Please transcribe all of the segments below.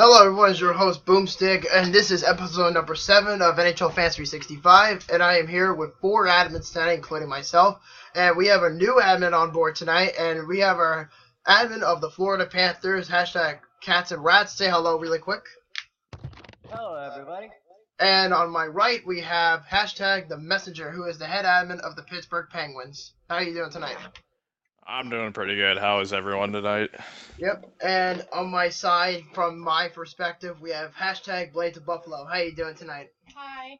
Hello everyone, it's your host Boomstick, and this is episode number 7 of NHL Fans 365, and I am here with 4 admins tonight, including myself, and we have a new admin on board tonight, and we have our admin of the Florida Panthers, hashtag Cats and Rats. Say hello really quick. Hello everybody. And on my right, we have hashtag the Messenger, who is the head admin of the Pittsburgh Penguins. How are you doing tonight? I'm doing pretty good. How is everyone tonight? Yep, and on my side, from my perspective, we have hashtag Blade to Buffalo. How you doing tonight? Hi.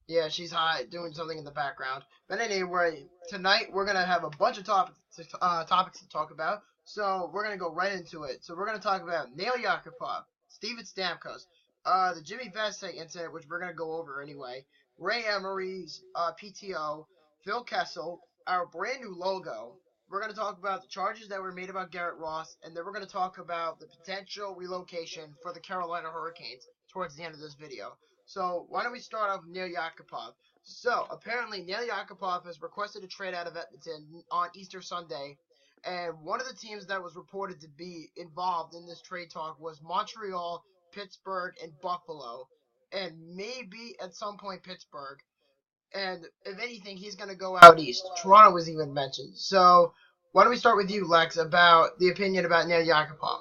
Yeah, she's high, doing something in the background. But anyway, tonight we're going to have a bunch of topics to talk about, so we're going to go right into it. So we're going to talk about Neil Yakupov, Steven Stamkos, the Jimmy Vesey incident, which we're going to go over anyway, Ray Emery's PTO, Phil Kessel, our brand new logo. We're going to talk about the charges that were made about Garrett Ross, and then we're going to talk about the potential relocation for the Carolina Hurricanes towards the end of this video. So why don't we start off with Neil Yakupov. So apparently Neil Yakupov has requested a trade out of Edmonton on Easter Sunday, and one of the teams that was reported to be involved in this trade talk was Montreal, Pittsburgh, and Buffalo, and maybe at some point Pittsburgh. And if anything, he's going to go out east. Toronto was even mentioned. So why don't we start with you, Lex, about the opinion about Neil Yakupov?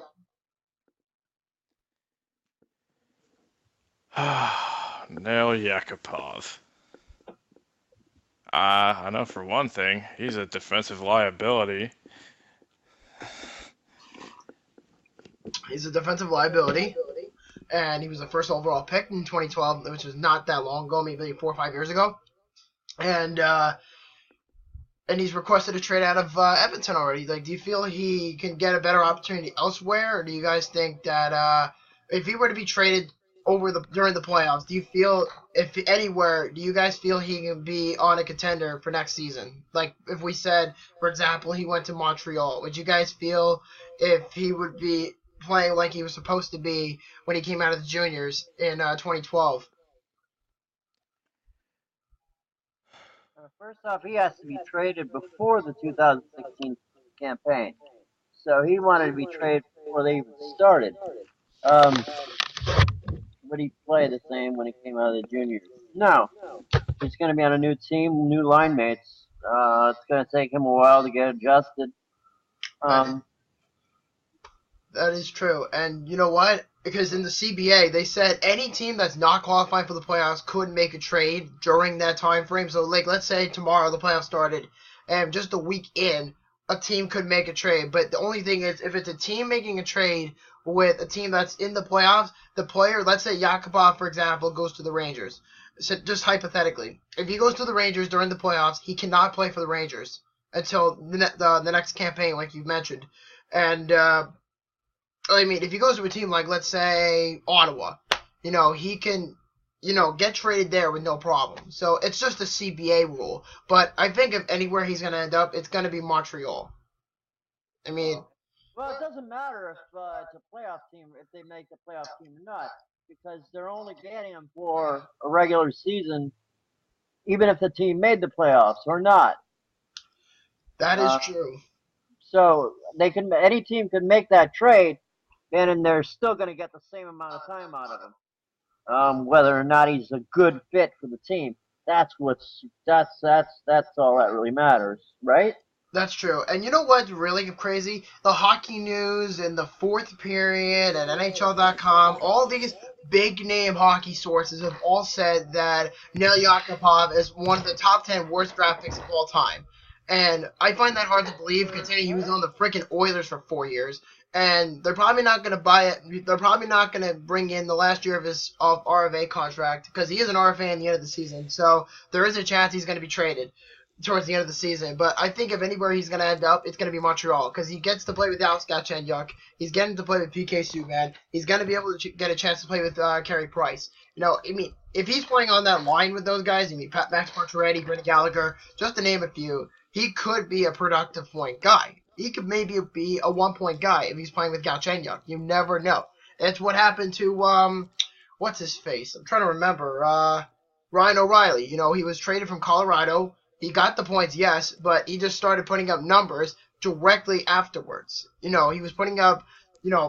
Neil Yakupov. I know for one thing, he's a defensive liability. He's a defensive liability, and he was the first overall pick in 2012, which was not that long ago, maybe 4 or 5 years ago. And he's requested a trade out of Edmonton already. Like, do you feel he can get a better opportunity elsewhere, or do you guys think that if he were to be traded during the playoffs, do you feel if anywhere, do you guys feel he can be on a contender for next season? Like, if we said, for example, he went to Montreal, would you guys feel if he would be playing like he was supposed to be when he came out of the juniors in 2012? First off, he has to be traded before the 2016 campaign. So he wanted to be traded before they even started. Would he play the same when he came out of the juniors? No. He's going to be on a new team, new line mates. It's going to take him a while to get adjusted. That is true. And you know what? Because in the CBA, they said any team that's not qualifying for the playoffs could make a trade during that time frame. So, like, let's say tomorrow the playoffs started, and just a week in, a team could make a trade. But the only thing is, if it's a team making a trade with a team that's in the playoffs, the player, let's say Yakupov, for example, goes to the Rangers. So just hypothetically, if he goes to the Rangers during the playoffs, he cannot play for the Rangers until the next campaign, like you mentioned. And I mean, if he goes to a team like, let's say, Ottawa, he can, get traded there with no problem. So it's just a CBA rule. But I think if anywhere he's going to end up, it's going to be Montreal. I mean... Well, it doesn't matter if it's a playoff team, if they make the playoff team or not, because they're only getting him for a regular season, even if the team made the playoffs or not. That is true. So any team can make that trade, and they're still going to get the same amount of time out of him. Whether or not he's a good fit for the team, that's all that really matters, right? That's true. And you know what's really crazy? The Hockey News and the Fourth Period and NHL.com, all these big-name hockey sources have all said that Neil Yakupov is one of the top 10 worst draft picks of all time. And I find that hard to believe, considering he was on the freaking Oilers for 4 years. And they're probably not going to buy it. They're probably not going to bring in the last year of his RFA contract, because he is an RFA in the end of the season. So there is a chance he's going to be traded towards the end of the season. But I think if anywhere he's going to end up, it's going to be Montreal, because he gets to play with Alex Galchenyuk. He's getting to play with PK Subban. He's going to be able to get a chance to play with Carey Price. I mean, if he's playing on that line with those guys, Max Pacioretty, Brendan Gallagher, just to name a few, he could be a productive point guy. He could maybe be a one-point guy if he's playing with Galchenyuk. You never know. It's what happened to, what's his face? I'm trying to remember. Ryan O'Reilly. He was traded from Colorado. He got the points, yes, but he just started putting up numbers directly afterwards. He was putting up,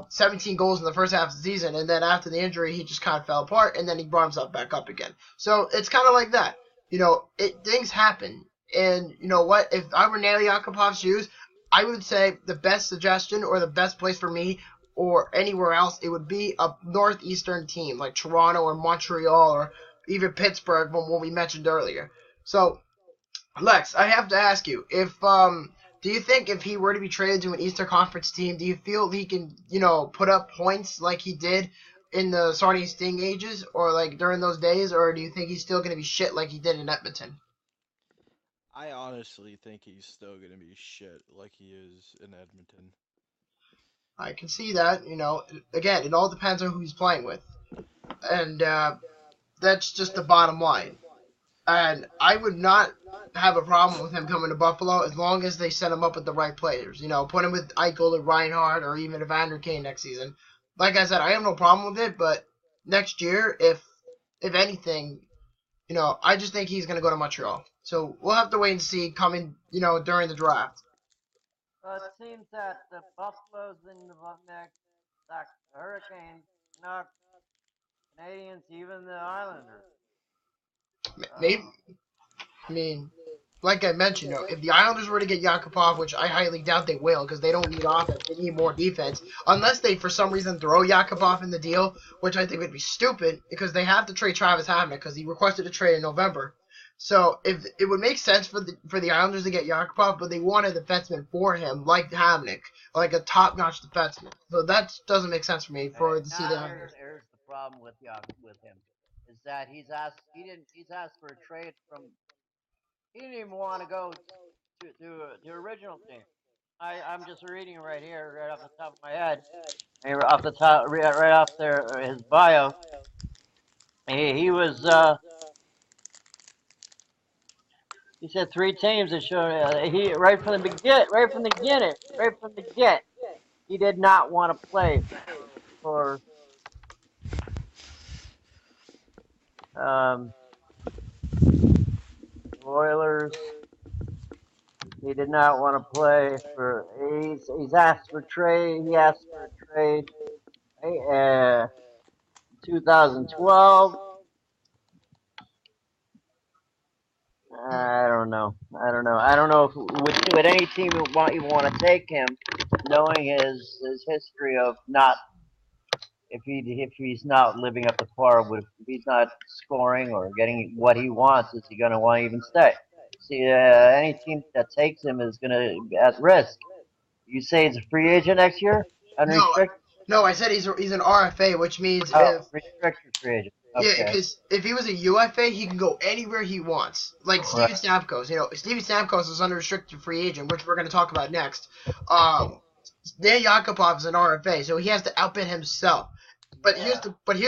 17 goals in the first half of the season, and then after the injury, he just kind of fell apart, and then he brought himself back up again. So it's kind of like that. Things happen. And you know what? If I were Nail Yakupov's shoes, I would say the best suggestion or the best place for me or anywhere else, it would be a northeastern team like Toronto or Montreal or even Pittsburgh, from what we mentioned earlier. So, Lex, I have to ask you, if do you think if he were to be traded to an Eastern Conference team, do you feel he can, put up points like he did in the Sarnia Sting ages or like during those days, or do you think he's still going to be shit like he did in Edmonton? I honestly think he's still gonna be shit like he is in Edmonton. I can see that. Again, it all depends on who he's playing with, and that's just the bottom line. And I would not have a problem with him coming to Buffalo as long as they set him up with the right players. Put him with Eichel or Reinhardt or even Evander Kane next season. Like I said, I have no problem with it, but next year, if anything, I just think he's going to go to Montreal. So we'll have to wait and see coming, during the draft. It seems that the Buffaloes in the mix, the Hurricanes, Canucks, Canadians, even the Islanders. Maybe, I mean, like I mentioned, if the Islanders were to get Yakupov, which I highly doubt they will, because they don't need offense, they need more defense, unless they for some reason throw Yakupov in the deal, which I think would be stupid, because they have to trade Travis Hamonic, because he requested a trade in November. So if it would make sense for the Islanders to get Yakupov, but they want a defenseman for him, like Hamonic, like a top-notch defenseman. So that doesn't make sense for me to see the Islanders. Here's the problem with him, is that he's asked for a trade from. He didn't even want to go to the original team. I'm just reading it right here, right off the top of my head, off the top, right off there, his bio. He was. He said 3 teams that showed he right from the get. He did not want to play for Oilers. He did not want to play for. He's asked for trade. He asked for a trade. 2012. I don't know. I don't know if would any team want to take him, knowing his history of not if he's not living up to par with if he's not scoring or getting what he wants, is he going to want to even stay? See, any team that takes him is going to be at risk. You say he's a free agent next year, unrestricted. No, I said he's an RFA, which means restricted free agent. Okay. Yeah, because if he was a UFA, he can go anywhere he wants. Like Steven Stamkos. Steven Stamkos is unrestricted free agent, which we're going to talk about next. Dan Yakupov is an RFA, so he has to outbid himself. But here's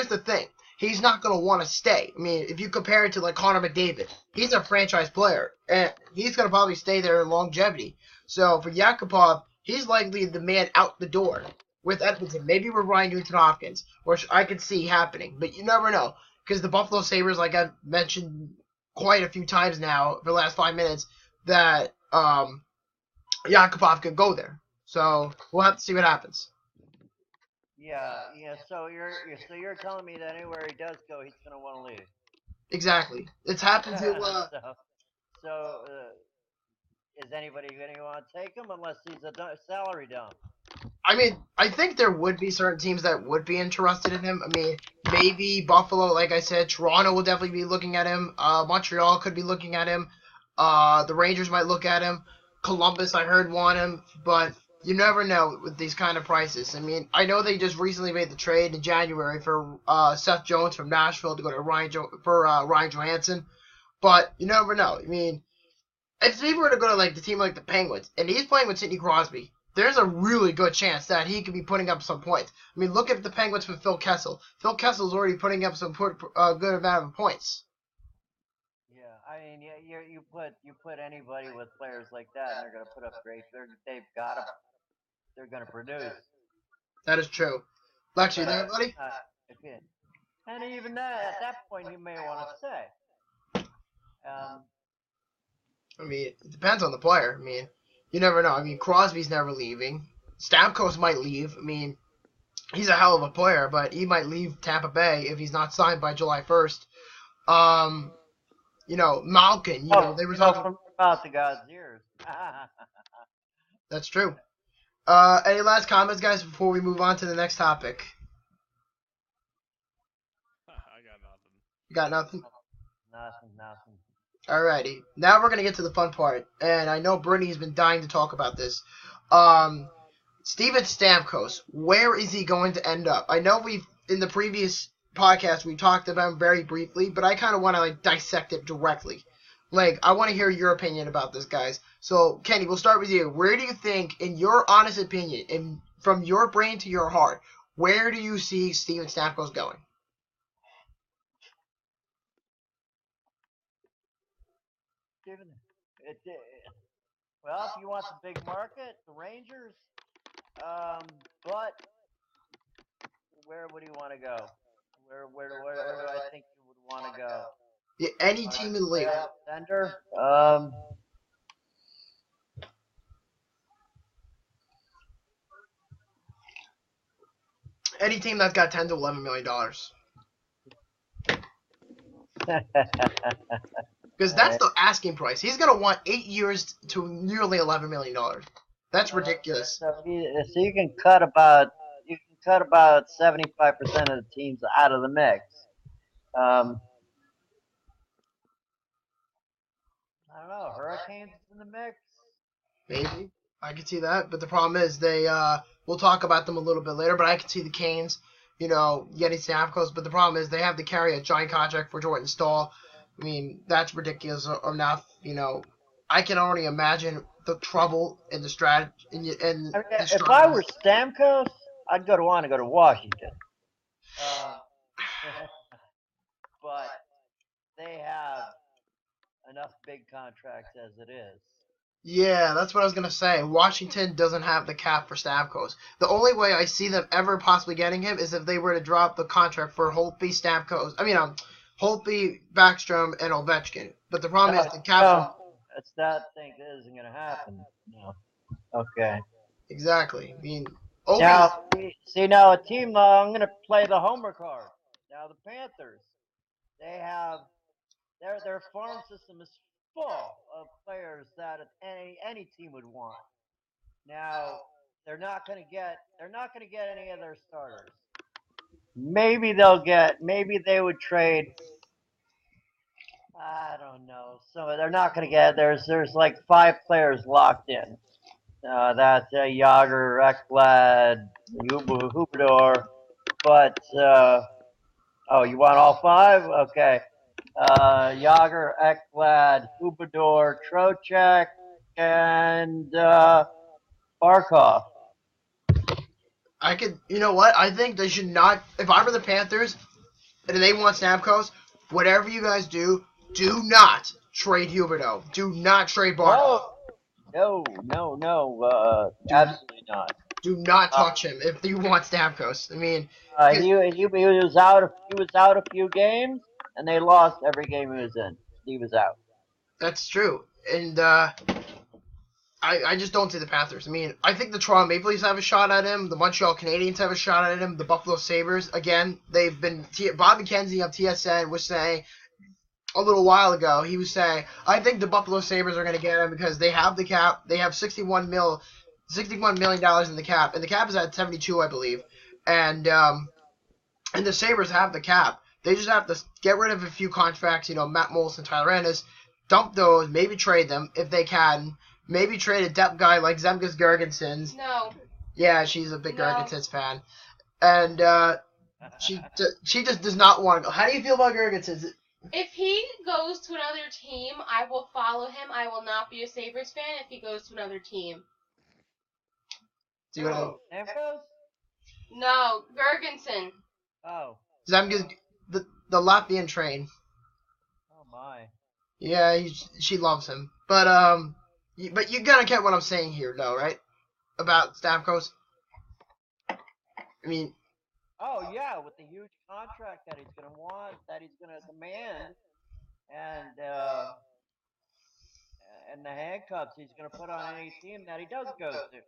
the thing. He's not going to want to stay. I mean, if you compare it to like Connor McDavid, he's a franchise player, and he's going to probably stay there in longevity. So for Yakupov, he's likely the man out the door with Edmonton, maybe with Ryan Newton-Hopkins, which I could see happening. But you never know, because the Buffalo Sabres, like I've mentioned quite a few times now for the last 5 minutes, that Yakupov could go there. So we'll have to see what happens. Yeah. So you're telling me that anywhere he does go, he's gonna want to leave. Exactly. It's happened to. Is anybody gonna want to take him unless he's a salary dump? I mean, I think there would be certain teams that would be interested in him. I mean, maybe Buffalo, like I said, Toronto will definitely be looking at him. Montreal could be looking at him. The Rangers might look at him. Columbus, I heard, want him. But you never know with these kind of prices. I mean, I know they just recently made the trade in January for Seth Jones from Nashville to go to Ryan Johansson. But you never know. I mean, if he were to go to like the team like the Penguins, and he's playing with Sidney Crosby, there's a really good chance that he could be putting up some points. I mean, look at the Penguins with Phil Kessel. Phil Kessel's already putting up some good amount of points. Yeah, I mean, you put anybody with players like that, and they're gonna put up great. They're gonna produce. That is true. Lex, you there, buddy? And even at that point, you may want to stay. I mean, it depends on the player. I mean, you never know. I mean, Crosby's never leaving. Stamkos might leave. I mean, he's a hell of a player, but he might leave Tampa Bay if he's not signed by July 1st. Malkin, they were talking. From your mouth to God's ears. That's true. Any last comments, guys, before we move on to the next topic? I got nothing. You got nothing? Nothing. Alrighty. Now we're going to get to the fun part. And I know Brittany's been dying to talk about this. Steven Stamkos, where is he going to end up? I know in the previous podcast, we talked about him very briefly, but I kind of want to, dissect it directly. I want to hear your opinion about this, guys. So, Kenny, we'll start with you. Where do you think, in your honest opinion, and from your brain to your heart, where do you see Steven Stamkos going? Well, if you want the big market, the Rangers, but where would he want to go? Where do I think he would want to go? Yeah, any team in the league. Center. Any team that's got $10 to $11 million. Because that's the asking price. He's going to want 8 years to nearly $11 million. That's ridiculous. So you can cut about 75% of the teams out of the mix. I don't know. Hurricanes in the mix. Maybe. I could see that. But the problem is we'll talk about them a little bit later, but I could see the Canes, getting Stamkos. But the problem is they have to carry a giant contract for Jordan Staal. I mean, that's ridiculous enough. I can already imagine the trouble and the strategy. If I were Stamkos, I'd want to go to Washington. But they have enough big contracts as it is. Yeah, that's what I was going to say. Washington doesn't have the cap for Stamkos. The only way I see them ever possibly getting him is if they were to drop the contract for Holtby, Stamkos. Holtby, Backstrom, and Ovechkin. But the problem is the cap. That thing isn't going to happen. No. Okay. Exactly. Now, now a team. I'm going to play the homer card. Now the Panthers, they have their farm system is full of players that any team would want. Now they're not going to get any of their starters. Maybe they would trade. I don't know. So they're not going to get. There's 5 players locked in. That's Yager, Ekblad, Huberdor. But you want all 5? Okay. Yager, Ekblad, Huberdor, Trocheck, and Barkov. You know what? I think they should not. If I were the Panthers and they want Stamkos, whatever you guys do not trade Huberdeau. Do not trade Barkov. No. Absolutely not. Do not touch him if you want Stamkos. I mean, he was out. He was out a few games, and they lost every game he was in. He was out. That's true, and I just don't see the Panthers. I mean, I think the Toronto Maple Leafs have a shot at him. The Montreal Canadiens have a shot at him. The Buffalo Sabres, again, they've been. Bob McKenzie of TSN was saying a little while ago. He was saying, I think the Buffalo Sabres are going to get him because they have the cap. They have $61 million in the cap, and the cap is at 72, I believe. And the Sabres have the cap. They just have to get rid of a few contracts. Matt Moulson, Tyler Ennis, dump those, maybe trade them if they can. Maybe trade a depth guy like Zemgus Girgensons. No. Yeah, she's a big Girgensons fan. And she just does not want to go. How do you feel about Girgensons? If he goes to another team, I will follow him. I will not be a Sabres fan if he goes to another team. See what I mean? Stamkos? No, Girgensson. Oh. Zemgus, the Latvian train. Oh my. Yeah, she loves him. But you gotta get what I'm saying here, though, right? About Stamkos. I mean. Oh yeah, with the huge contract that he's gonna want, that he's gonna demand, and the handcuffs he's gonna put on any team that he does go to.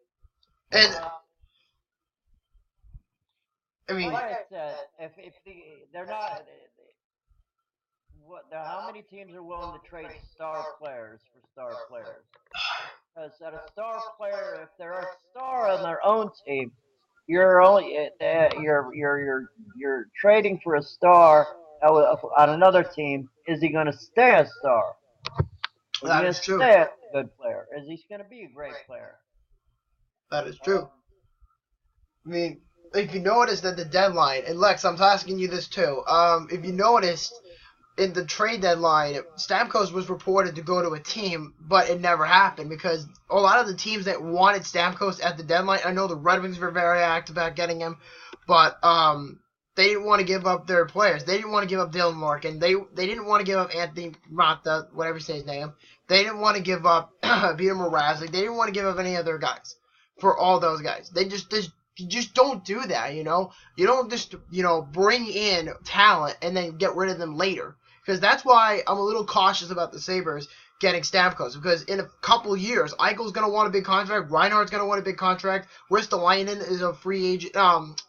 And I mean, like I said, if they're not, how many teams are willing to trade star players for star players? Because at a star player, if they're a star on their own team, you're trading for a star on another team. Is he going to stay a star? Is he that going is to true. stay a good player? Is he going to be a great player? That is true. I mean, if you noticed at the deadline, and Lex, I'm asking you this too. If you noticed in the trade deadline, Stamkos was reported to go to a team, but it never happened because a lot of the teams that wanted Stamkos at the deadline, I know the Red Wings were very active about getting him, but they didn't want to give up their players. They didn't want to give up Dylan Larkin. They didn't want to give up Anthony Mata, whatever you say his name. They didn't want to give up Peter Mrazek. They didn't want to give up any other guys for all those guys. They just you just don't do that, you know? You don't just, bring in talent and then get rid of them later. Because that's why I'm a little cautious about the Sabres getting Stamkos. Because in a couple years, Eichel's going to want a big contract. Reinhardt's going to want a big contract. Ristolainen is a free agent.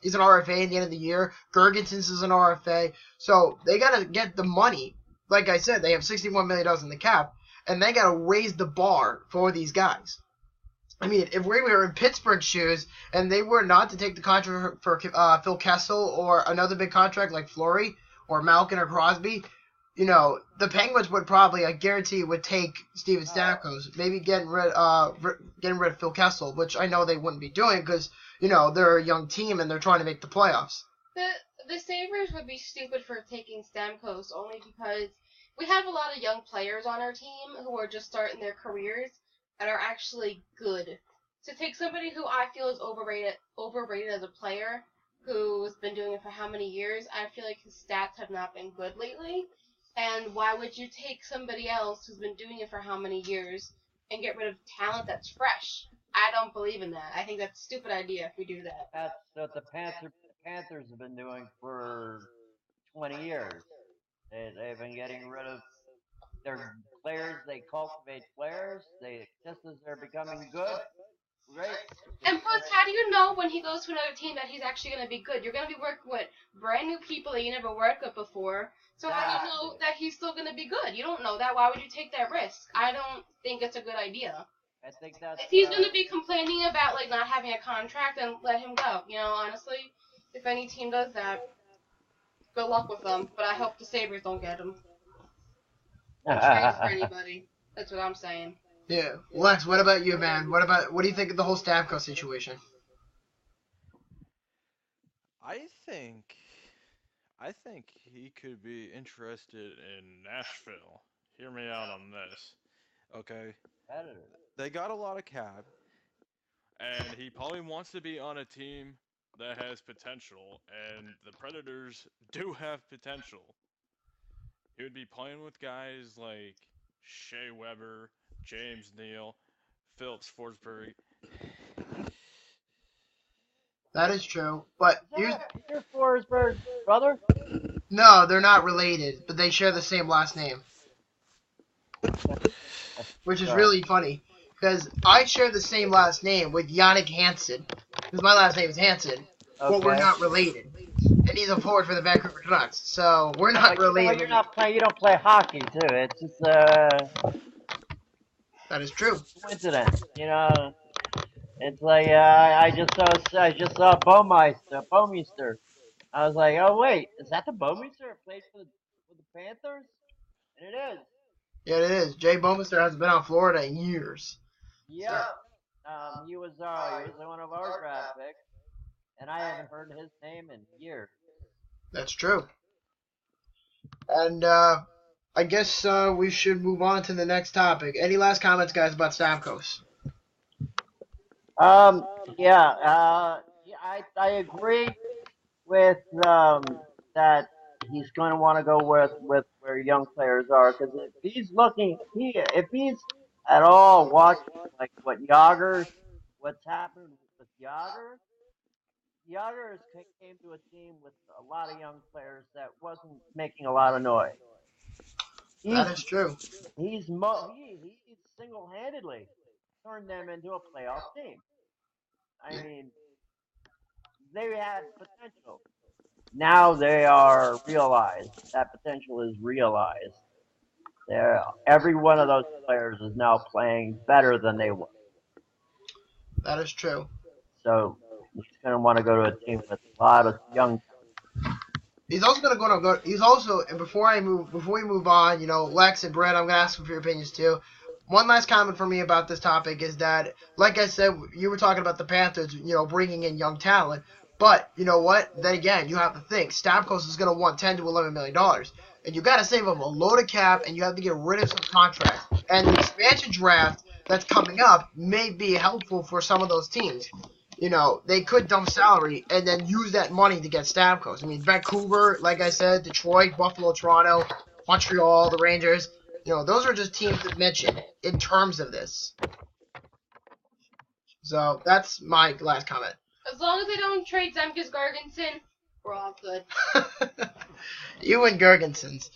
He's an RFA at the end of the year. Gergensen's is an RFA. So they got to get the money. Like I said, they have $61 million in the cap. And they got to raise the bar for these guys. I mean, if we were in Pittsburgh's shoes and they were not to take the contract for Phil Kessel or another big contract like Fleury or Malkin or Crosby, the Penguins would probably, I guarantee, would take Steven Stamkos, maybe getting rid of Phil Kessel, which I know they wouldn't be doing because they're a young team and they're trying to make the playoffs. The Sabres would be stupid for taking Stamkos only because we have a lot of young players on our team who are just starting their careers and are actually good. To take somebody who I feel is overrated as a player, who's been doing it for how many years, I feel like his stats have not been good lately. And why would you take somebody else who's been doing it for how many years and get rid of talent that's fresh? I don't believe in that. I think that's a stupid idea if we do that. That's what the Panthers have been doing for 20 years. They've been getting rid of their players. They cultivate players. Just as they're becoming good, great. And plus, how do you know when he goes to another team that he's actually going to be good? You're going to be working with brand new people that you never worked with before. So how do you know that he's still going to be good? You don't know that. Why would you take that risk? I don't think it's a good idea. I think that's. If he's going to be complaining about not having a contract, then let him go. Honestly, if any team does that, good luck with them. But I hope the Sabres don't get him. Trade for anybody. That's what I'm saying. Yeah, Lex, what about you, man? What do you think of the whole Stamkos situation? I think he could be interested in Nashville. Hear me out on this. Okay? They got a lot of cap, and he probably wants to be on a team that has potential, and the Predators do have potential. He would be playing with guys like Shea Weber, James Neal, Philip Forsberg. That is true, but here's Peter Forsberg, brother? no, they're not related, but they share the same last name, which is really funny because I share the same last name with Yannick Hansen, because my last name is Hansen, but we're not related. And he's a forward for the Vancouver Canucks, so we're not related. You don't play hockey too. It's just that is true. Coincidence, It's like I just saw Bowmeister. I was like, oh wait, is that the Bowmeister that played for the Panthers? And it is. Yeah, it is. Jay Bowmeister hasn't been on Florida in years. Yeah. He was one of our draft picks, and I haven't heard his name in years. That's true. And I guess we should move on to the next topic. Any last comments, guys, about Stamkos? I agree with that he's going to want to go with where young players are, because if he's at all watching like what's happened with Yager. Yager came to a team with a lot of young players that wasn't making a lot of noise. That is true. He's single-handedly turned them into a playoff team. I mean, they had potential. now they are realized. That potential is realized. Every one of those players is now playing better than they were. That is true. So he's going to want to go to a team with a lot of young. He's also going to go. He's also, and before we move on, Lex and Brett, I'm going to ask for your opinions too. One last comment for me about this topic is that, like I said, you were talking about the Panthers, bringing in young talent. But you know what? Then again, you have to think Stamkos is going to want $10 to $11 million, and you got to save up a load of cap, and you have to get rid of some contracts. And the expansion draft that's coming up may be helpful for some of those teams. They could dump salary and then use that money to get Stamkos. I mean, Vancouver, like I said, Detroit, Buffalo, Toronto, Montreal, the Rangers. Those are just teams to mention in terms of this. So that's my last comment. As long as they don't trade Zemgus Girgensson, we're all good. You and Girgensons.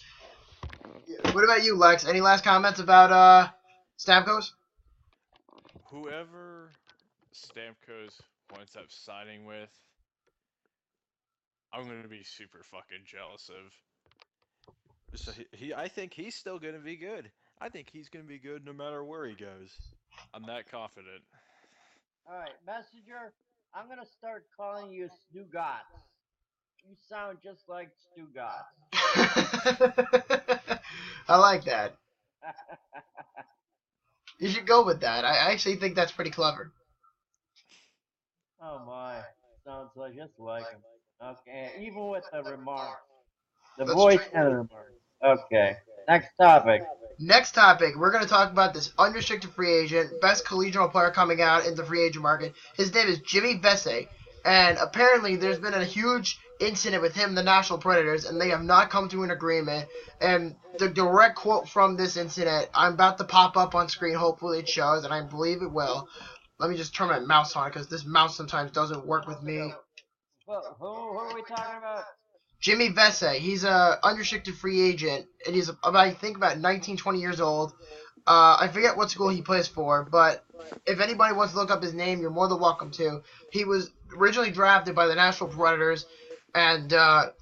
What about you, Lex? Any last comments about Stamkos? Whoever Stamkos winds up signing with, I'm going to be super fucking jealous of. So I think he's still going to be good. I think he's going to be good no matter where he goes. I'm that confident. All right, Messenger, I'm going to start calling you Stugatz. You sound just like Stugatz. I like that. You should go with that. I actually think that's pretty clever. Oh my, sounds just like him. Okay, even with the remarks. The That's voice true. and the remarks. Okay, next topic. Next topic, we're going to talk about this unrestricted free agent, best collegial player coming out in the free agent market. His name is Jimmy Vesey, and apparently there's been a huge incident with him and the Nashville Predators, and they have not come to an agreement. And the direct quote from this incident, I'm about to pop up on screen, hopefully it shows, and I believe it will. Let me just turn my mouse on, because this mouse sometimes doesn't work with me. Well, who are we talking about? Jimmy Vesey, he's a unrestricted free agent, and he's I think about 19, 20 years old. I forget what school he plays for, but if anybody wants to look up his name, you're more than welcome to. He was originally drafted by the Nashville Predators, and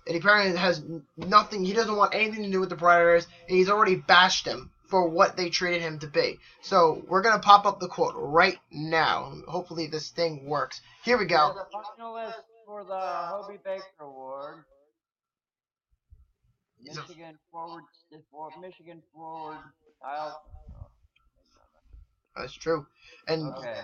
he apparently has nothing. He doesn't want anything to do with the Predators, and he's already bashed them for what they treated him to be. So we're gonna pop up the quote right now. Hopefully this thing works. Here we go. The finalist for the Hobie Baker Award. Michigan forward. That's true. And Okay.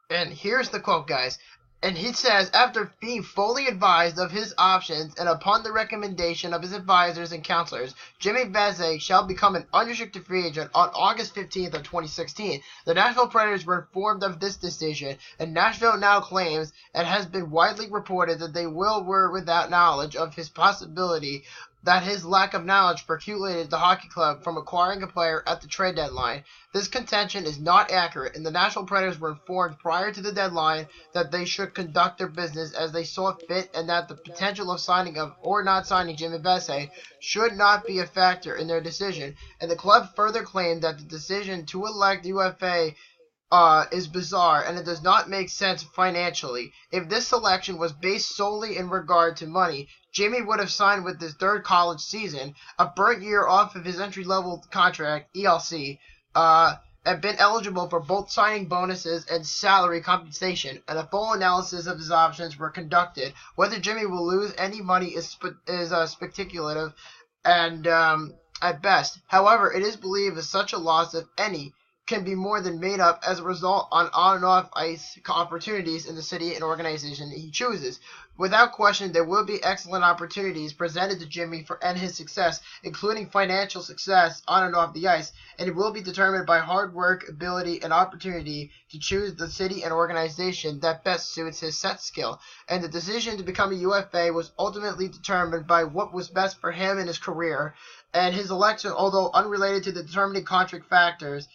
And here's the quote, guys. And he says, after being fully advised of his options and upon the recommendation of his advisors and counselors, Jimmy Vesey shall become an unrestricted free agent on August 15th of 2016. The Nashville Predators were informed of this decision, and Nashville now claims it has been widely reported that they were without knowledge of his possibility that his lack of knowledge precluded the hockey club from acquiring a player at the trade deadline. This contention is not accurate, and the Nashville Predators were informed prior to the deadline that they should conduct their business as they saw fit, and that the potential of signing or not signing Jimmy Vesey should not be a factor in their decision. And the club further claimed that the decision to elect UFA is bizarre, and it does not make sense financially. If this selection was based solely in regard to money, Jimmy would have signed with his third college season, a burnt year off of his entry-level contract, ELC, and been eligible for both signing bonuses and salary compensation, and a full analysis of his options were conducted. Whether Jimmy will lose any money is speculative and at best. However, it is believed that such a loss, if any, can be more than made up as a result on and off ice opportunities in the city and organization he chooses. Without question, there will be excellent opportunities presented to Jimmy and his success, including financial success on and off the ice, and it will be determined by hard work, ability, and opportunity to choose the city and organization that best suits his set skill. And the decision to become a UFA was ultimately determined by what was best for him in his career, and his election, although unrelated to the determining contract factors,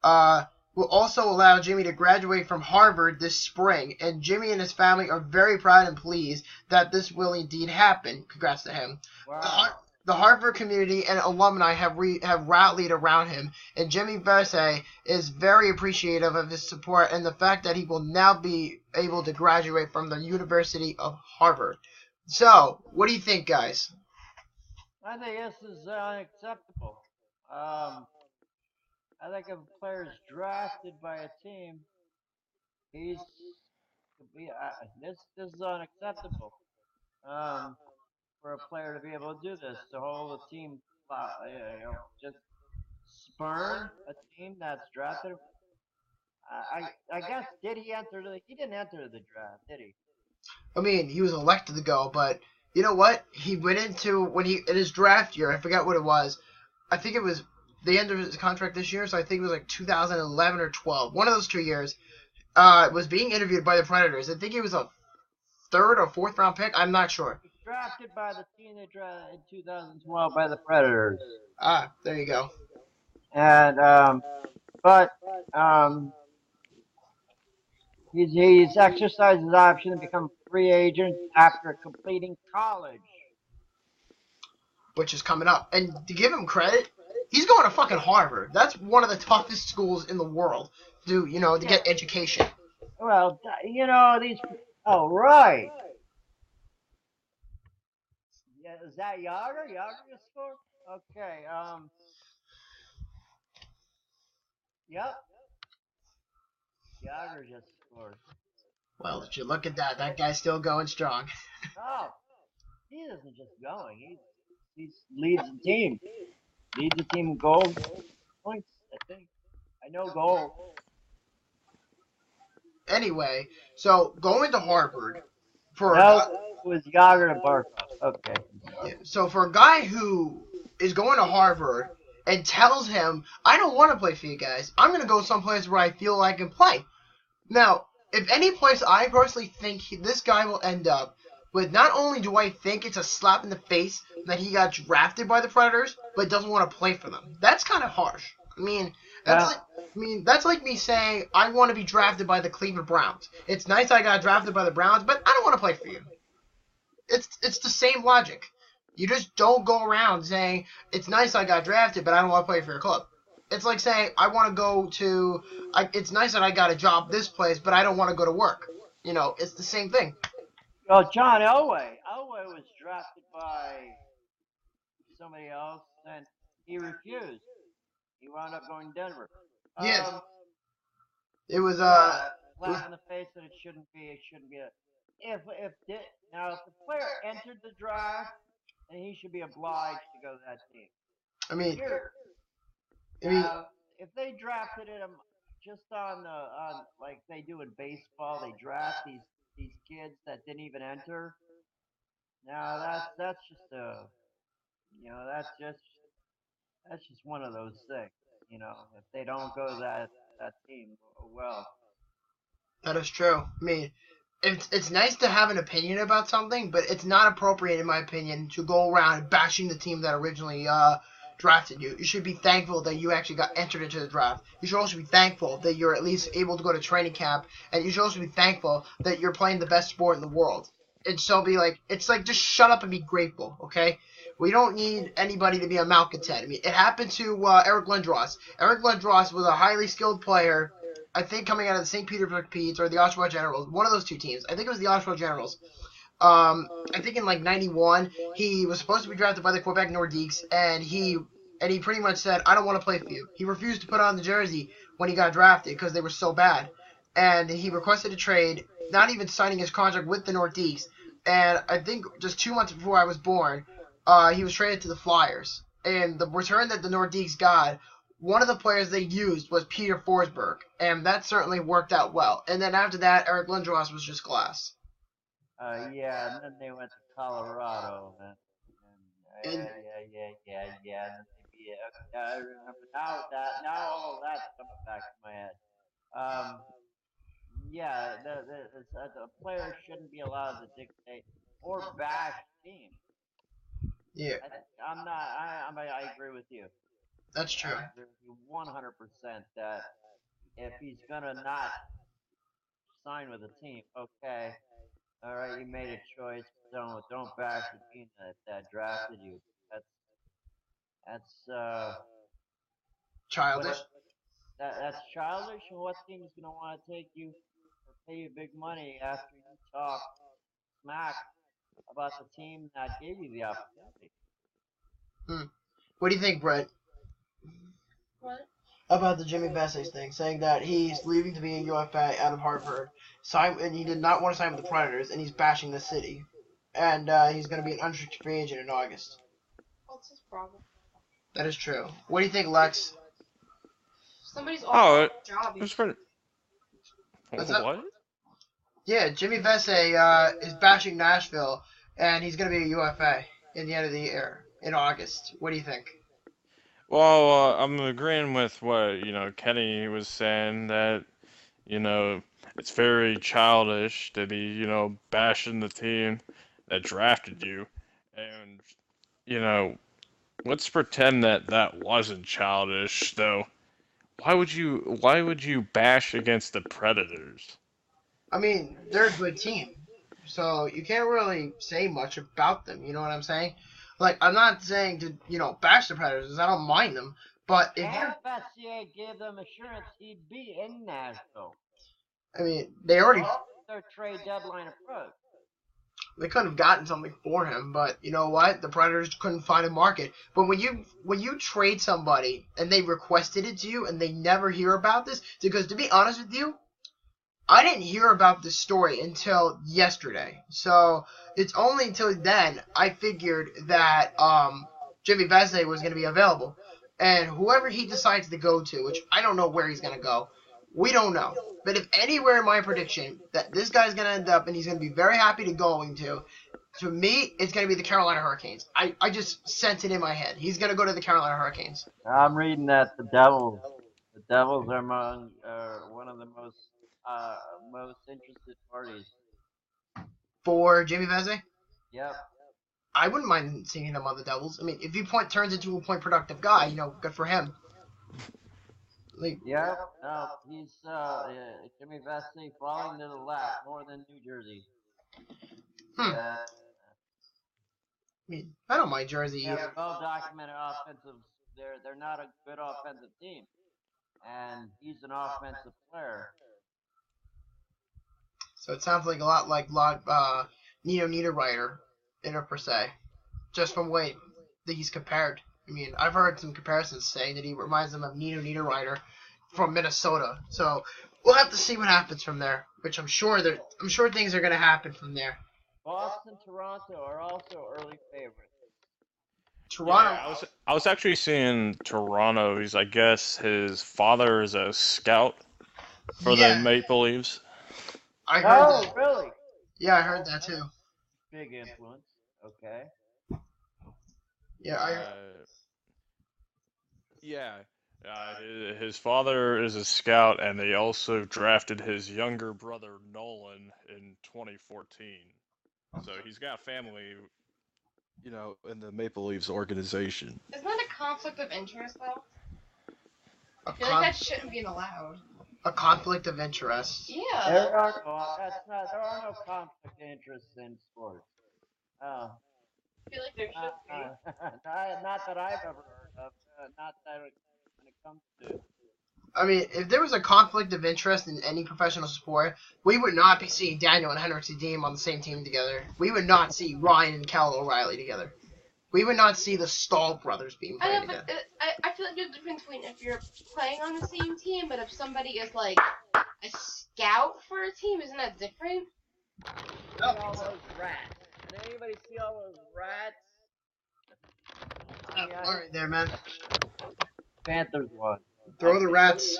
will also allow Jimmy to graduate from Harvard this spring, and Jimmy and his family are very proud and pleased that this will indeed happen. Congrats to him. Wow. The Harvard community and alumni have rallied around him, and Jimmy Vesey is very appreciative of his support and the fact that he will now be able to graduate from the University of Harvard. So, what do you think, guys? I think this is unacceptable. I think if a player is drafted by a team, he's this is unacceptable. Um, for a player to be able to do this, to hold a team, just spurn a team that's drafted. I guess did he enter the? He didn't enter the draft, did he? I mean, he was elected to go, but you know what? He went into when he in his draft year. I forgot what it was. I think it was the end of his contract this year, so I think it was like 2011 or 12. One of those 2 years. Was being interviewed by the Predators. I think he was a third or fourth round pick. I'm not sure. He was drafted by the team that drafted in 2012 by the Predators. Ah, there you go. And but he's exercised his option to become a free agent after completing college. Which is coming up. And to give him credit, he's going to fucking Harvard. That's one of the toughest schools in the world to get education. Well, these. Oh, right. Yeah, is that Yager? Yager just scored? Okay. Yep. Yager just scored. Well, if you look at that, that guy's still going strong. Oh, he isn't just going. He leads the team. Leads the team in goal points, I think. I know goal. Anyway, so going to Harvard for it was Yager and Barkov. Okay. So for a guy who is going to Harvard and tells him, I don't want to play for you guys. I'm going to go someplace where I feel I can play. Now, if any place I personally think this guy will end up with, not only do I think it's a slap in the face that he got drafted by the Predators, but doesn't want to play for them. That's kind of harsh. I mean, that's like me saying I want to be drafted by the Cleveland Browns. It's nice I got drafted by the Browns, but I don't want to play for you. It's the same logic. You just don't go around saying, it's nice I got drafted, but I don't want to play for your club. It's like saying, I want to go to, it's nice that I got a job this place, but I don't want to go to work. It's the same thing. Well, John Elway. Elway was drafted by somebody else, and he refused. He wound up going to Denver. Yes. It was, slap in the face that it shouldn't be a... If the player entered the draft, then he should be obliged to go to that team. I mean, if they drafted him just on like they do in baseball, they draft these kids that didn't even enter. Now that's just one of those things. If they don't go to that team, well. That is true. I mean, it's nice to have an opinion about something, but it's not appropriate, in my opinion, to go around bashing the team that originally drafted you. You should be thankful that you actually got entered into the draft. You should also be thankful that you're at least able to go to training camp, and you should also be thankful that you're playing the best sport in the world. It's like just shut up and be grateful, okay? We don't need anybody to be a malcontent. I mean, it happened to Eric Lindros. Eric Lindros was a highly skilled player, I think, coming out of the St. Petersburg Petes or the Oshawa Generals, one of those two teams. I think it was the Oshawa Generals. I think in like '91, he was supposed to be drafted by the Quebec Nordiques, and he pretty much said, I don't want to play for you. He refused to put on the jersey when he got drafted because they were so bad. And he requested a trade, not even signing his contract with the Nordiques. And I think just 2 months before I was born, he was traded to the Flyers. And the return that the Nordiques got, one of the players they used was Peter Forsberg, and that certainly worked out well. And then after that, Eric Lindros was just glass. Yeah, and then they went to Colorado, and yeah. I remember now all that's coming back to my head. Yeah, the players shouldn't be allowed to dictate or bash teams. Yeah. I agree with you. That's true. I agree with you 100% that if he's gonna not sign with a team, okay, all right, you made a choice. Don't bash the team that drafted you. That's childish. That's childish. And what team is gonna want to take you or pay you big money after you talk smack about the team that gave you the opportunity. What do you think, Brett, What? about the Jimmy Vesey thing, saying that he's leaving to be a UFA out of Harvard, and he did not want to sign with the Predators, and he's bashing the city, and he's going to be an unrestricted free agent in August. What's his problem? That is true. What do you think, Lex? Somebody's Oh, offering a job. it's pretty. What's up? What? Yeah, Jimmy Vesey is bashing Nashville, and he's going to be a UFA in the end of the year, in August. What do you think? Well, I'm agreeing with what Kenny was saying that it's very childish to be bashing the team that drafted you, and let's pretend that that wasn't childish though. Why would you bash against the Predators? I mean, they're a good team, so you can't really say much about them. You know what I'm saying? Like, I'm not saying to bash the Predators. I don't mind them, but if And Bessier gave them assurance he'd be in Nashville. I mean, they already Their trade deadline approach. they could have gotten something for him, but you know what? The Predators couldn't find a market. But when you trade somebody and they requested it to you and they never hear about this, because to be honest with you, I didn't hear about this story until yesterday. So it's only until then I figured that Jimmy Vesey was going to be available. And whoever he decides to go to, which I don't know where he's going to go, we don't know. But if anywhere in my prediction that this guy's going to end up and he's going to be very happy to me, it's going to be the Carolina Hurricanes. I just sense it in my head. He's going to go to the Carolina Hurricanes. I'm reading that the Devils are among one of the most interested parties. For Jimmy Vesey? Yep. I wouldn't mind seeing him on the Devils. I mean, if he turns into a point productive guy, good for him. Like, Yep. No, he's Jimmy Vesey falling to the left more than New Jersey. I mean, I don't mind Jersey They have either. well documented offensive. They're not a good offensive team, and he's an offensive player. So it sounds like a lot like Nino Niederreiter, per se, just from the way that he's compared. I mean, I've heard some comparisons saying that he reminds them of Nino Niederreiter from Minnesota. So we'll have to see what happens from there. Which I'm sure things are going to happen from there. Boston, Toronto are also early favorites. Toronto. Yeah, I was actually seeing Toronto. I guess his father is a scout for the Maple Leafs. I heard that. Really? Yeah, I heard that too. Big influence. Okay. Yeah, his father is a scout, and they also drafted his younger brother Nolan in 2014. So he's got family, in the Maple Leafs organization. Isn't that a conflict of interest, though? A I feel like that shouldn't be allowed. A conflict of interest. Yeah. There are no conflict of interest in sports. I feel like there should be. Not that I've ever heard of. Not that when it comes to. I mean, if there was a conflict of interest in any professional sport, we would not be seeing Daniel and Henrik Sedin on the same team together. We would not see Ryan and Cal O'Reilly together. We would not see the Stahl brothers being playing together. I feel like there's a difference between if you're playing on the same team, but if somebody is like a scout for a team, isn't that different? All those rats. Did anybody see all those rats? All right, there, man. Panthers won. Throw the rats.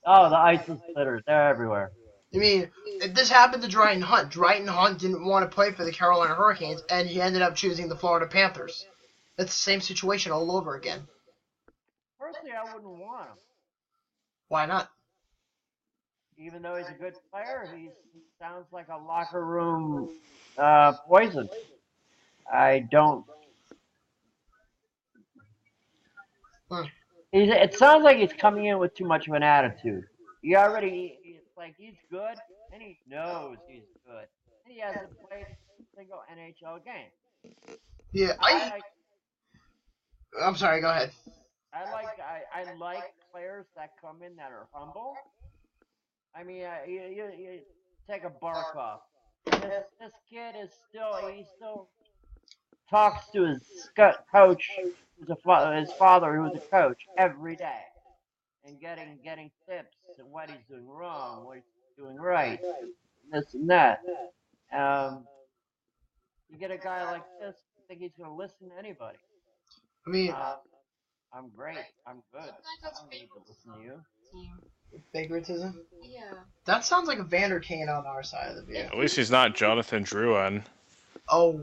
Oh, the ice splitters. They're everywhere. I mean, if this happened to Dryden Hunt, Dryden Hunt didn't want to play for the Carolina Hurricanes, and he ended up choosing the Florida Panthers. That's the same situation all over again. Personally, I wouldn't want him. Why not? Even though he's a good player, he sounds like a locker room poison. I don't. It sounds like he's coming in with too much of an attitude. It's like he's good, and he knows he's good. And he hasn't played a single NHL game. Yeah, I'm sorry, go ahead. I like players that come in that are humble. I mean, you take a Barkov. This kid is he still talks to his coach, his father, who's a coach, every day, and getting tips and what he's doing wrong, what he's doing right, this and that. Um, you get a guy like this, I think he's going to listen to anybody. I mean, I'm great. I'm good. I That's don't need to listen to you. team. favoritism. Yeah. That sounds like a Vander Kane on our side of the view. At least he's not Jonathan Drouin. Oh,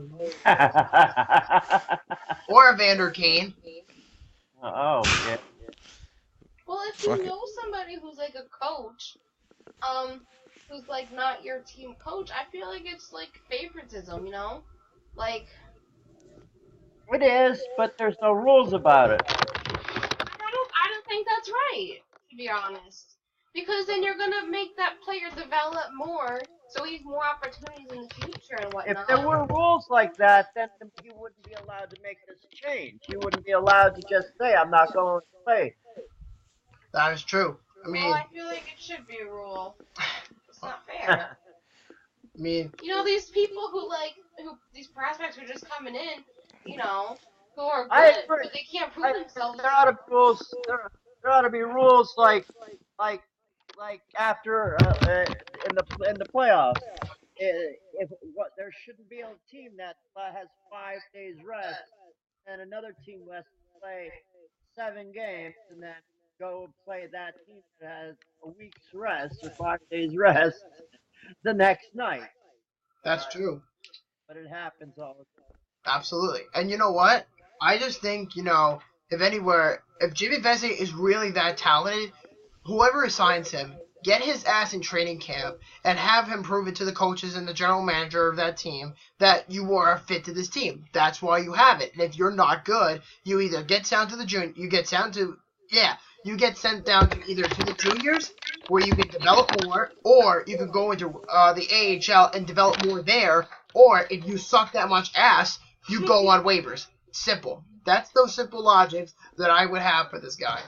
or a Vander Kane. Oh, yeah. Well, if Fuck you it. know somebody who's like a coach, who's like not your team coach, I feel like it's like favoritism, you know? Like, It is, but there's no rules about it. I don't think that's right, to be honest. Because then you're gonna make that player develop more, so he has more opportunities in the future and If whatnot. there were rules like that, then you wouldn't be allowed to make this change. You wouldn't be allowed to just say, I'm not going to play. That is true. I mean, I feel like it should be a rule. It's not fair. I mean, You know, these people who these prospects are just coming in, you know, who are I good, agree. but they can't prove themselves. There ought to be rules. There ought to be rules like after in the playoffs. If what there shouldn't be a team that has 5 days rest, and another team has to play 7 games, and then go play that team that has a week's rest or 5 days rest the next night. that's true. But it happens all the time. Absolutely. And you know what? I just think, if Jimmy Vesey is really that talented, whoever assigns him, get his ass in training camp and have him prove it to the coaches and the general manager of that team that you are a fit to this team. That's why you have it. And if you're not good, you either get sent to you get sent down to either to the juniors where you can develop more, or you can go into the AHL and develop more there, or if you suck that much ass, you go on waivers. Simple. That's those simple logics that I would have for this guy.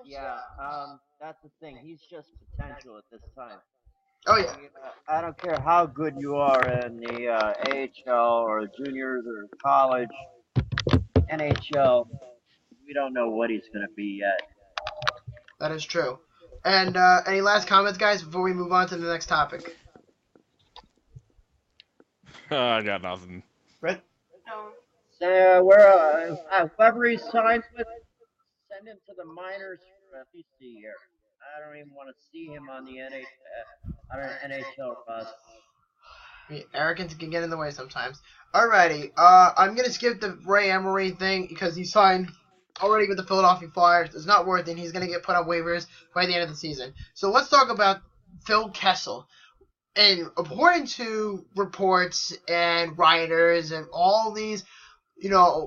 Yeah, that's the thing. He's just potential at this time. Oh, yeah. I don't care how good you are in the AHL or juniors or college, NHL. We don't know what he's going to be yet. That is true. And any last comments, guys, before we move on to the next topic? I got nothing. Brett? No. So whoever he signs with, send him to the minors for at least a year. I don't even want to see him on the NHL roster. I mean, arrogance can get in the way sometimes. Alrighty, I'm going to skip the Ray Emery thing because he signed already with the Philadelphia Flyers. It's not worth it. He's going to get put on waivers by the end of the season. So let's talk about Phil Kessel. And according to reports and writers and all these,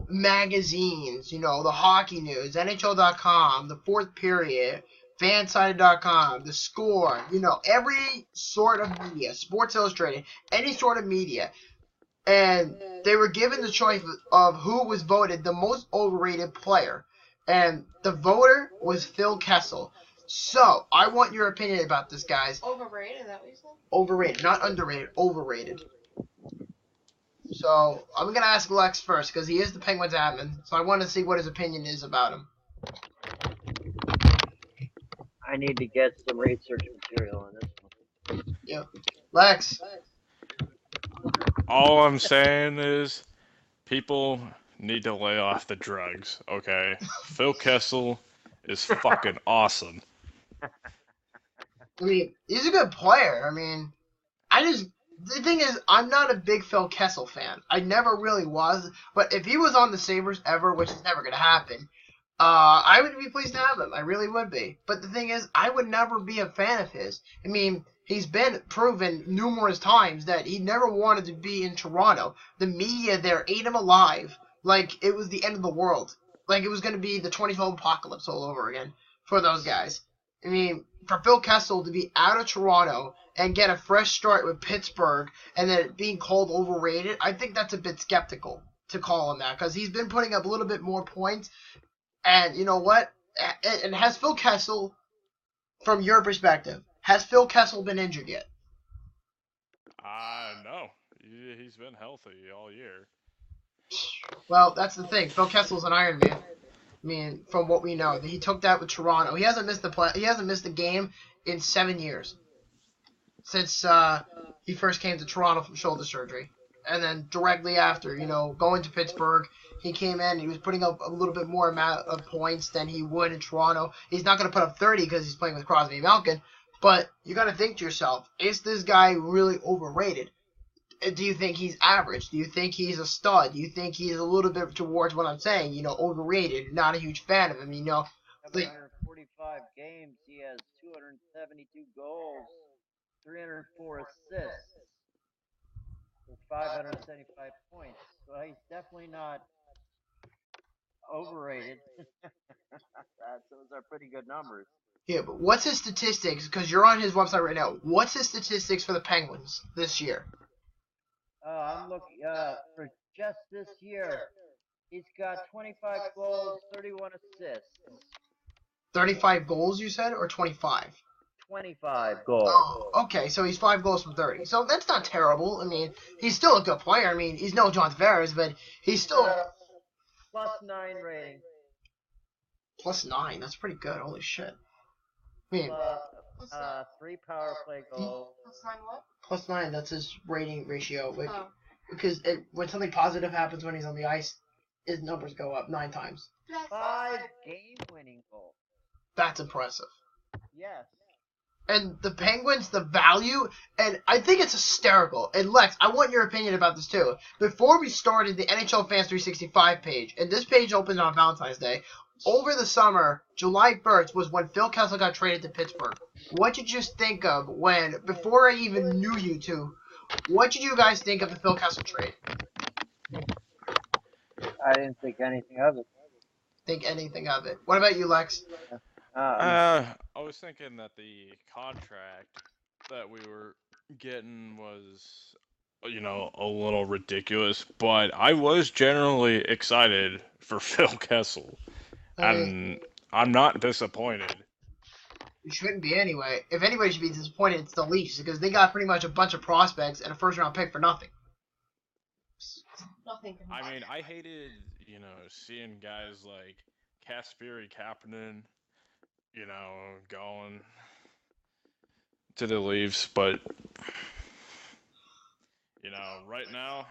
magazines, the Hockey News, NHL.com, the Fourth Period, Fansided.com, The Score, every sort of media, Sports Illustrated, any sort of media. And they were given the choice of who was voted the most overrated player. And the voter was Phil Kessel. So, I want your opinion about this, guys. Overrated, is that what you said? Overrated, not underrated, overrated. So, I'm going to ask Lex first, because he is the Penguins admin, so I want to see what his opinion is about him. I need to get some research material on this one. Yeah. Lex. All I'm saying is people need to lay off the drugs, okay? Phil Kessel is fucking awesome. I mean, he's a good player. I mean, the thing is, I'm not a big Phil Kessel fan. I never really was. But if he was on the Sabres ever, which is never going to happen, I would be pleased to have him. I really would be. But the thing is, I would never be a fan of his. I mean, he's been proven numerous times that he never wanted to be in Toronto. The media there ate him alive like it was the end of the world. Like it was going to be the 2012 apocalypse all over again for those guys. I mean, for Phil Kessel to be out of Toronto and get a fresh start with Pittsburgh and then being called overrated, I think that's a bit skeptical to call him that because he's been putting up a little bit more points. And you know what? And has Phil Kessel, from your perspective, has Phil Kessel been injured yet? No. He's been healthy all year. Well, that's the thing. Phil Kessel's an Iron Man. I mean, from what we know, he took that with Toronto. He hasn't missed He hasn't missed a game in 7 years since he first came to Toronto from shoulder surgery. And then directly after, going to Pittsburgh, he came in and he was putting up a little bit more amount of points than he would in Toronto. He's not going to put up 30 because he's playing with Crosby and Malkin, but you got to think to yourself, is this guy really overrated? Do you think he's average? Do you think he's a stud? Do you think he's a little bit towards what I'm saying, overrated? Not a huge fan of him, 145 games, he has 272 goals, 304 assists, with 575 points. So he's definitely not overrated. Those are pretty good numbers. Yeah, but what's his statistics? Because you're on his website right now. What's his statistics for the Penguins this year? I'm looking for just this year. He's got 25 goals, 31 assists. 35 goals, you said, or 25? 25 goals. Oh, okay, so he's 5 goals from 30. So that's not terrible. I mean, he's still a good player. I mean, he's no John Tavares, but he's still... +9 rating. +9? That's pretty good. Holy shit. I mean... 3 power play goals. +9 what? +9, that's his rating ratio. Because when something positive happens when he's on the ice, his numbers go up 9 times. 5 game-winning goals. That's impressive. Yes. And the Penguins, the value, and I think it's hysterical. And Lex, I want your opinion about this too. Before we started the NHL Fans 365 page, and this page opened on Valentine's Day, over the summer, July 1st was when Phil Kessel got traded to Pittsburgh. What did you think of before I even knew you two, what did you guys think of the Phil Kessel trade? I didn't think anything of it. Think anything of it. What about you, Lex? I was thinking that the contract that we were getting was, a little ridiculous, but I was generally excited for Phil Kessel, and I'm not disappointed. You shouldn't be anyway. If anybody should be disappointed, it's the Leafs, because they got pretty much a bunch of prospects and a first-round pick for nothing. Nothing. I mean, I hated, seeing guys like Kasperi Kapanen, going to the Leafs, but, right now,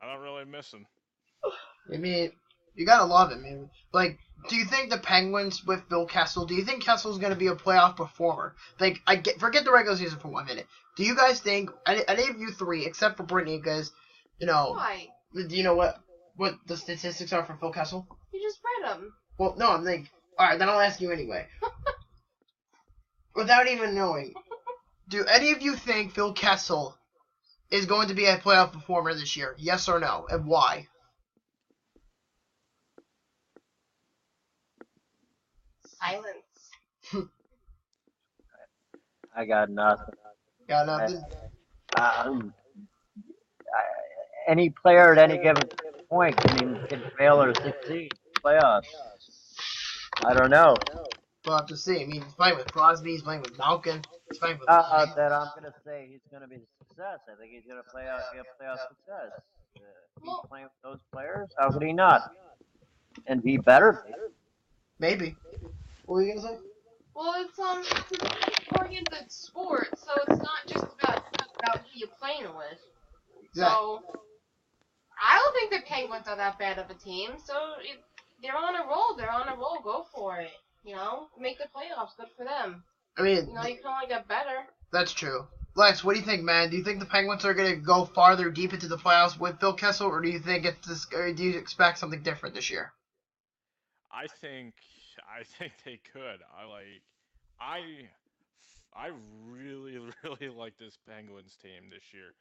I don't really miss him. I mean, you gotta love it, man. Like, do you think the Penguins with Phil Kessel, do you think Kessel's gonna be a playoff performer? Like, forget the regular season for 1 minute. Do you guys think, any of you three, except for Brittany, because, Why? Do you know what the statistics are for Phil Kessel? You just read them. Well, no, I'm like, alright, then I'll ask you anyway. Without even knowing, do any of you think Phil Kessel is going to be a playoff performer this year? Yes or no? And why? Silence. I got nothing. Got nothing? Any player at any given point can fail or succeed. Playoffs. I don't know. We'll have to see. I mean, he's playing with Crosby, he's playing with Malkin, he's playing with... That I'm going to say he's going to be a success. I think he's going to play out playoff success. He's playing with those players. How could he not? And be better? Maybe. What were you going to say? Well, it's a oriented sport, so it's not just about who you're playing with. Exactly. So, I don't think the Penguins are that bad of a team, so they're on a roll. They're on a roll. Go for it. Make the playoffs. Good for them. I mean... you can only get better. That's true. Lex, what do you think, man? Do you think the Penguins are going to go farther deep into the playoffs with Phil Kessel, or do you think or do you expect something different this year? I think they could. I really, really like this Penguins team this year.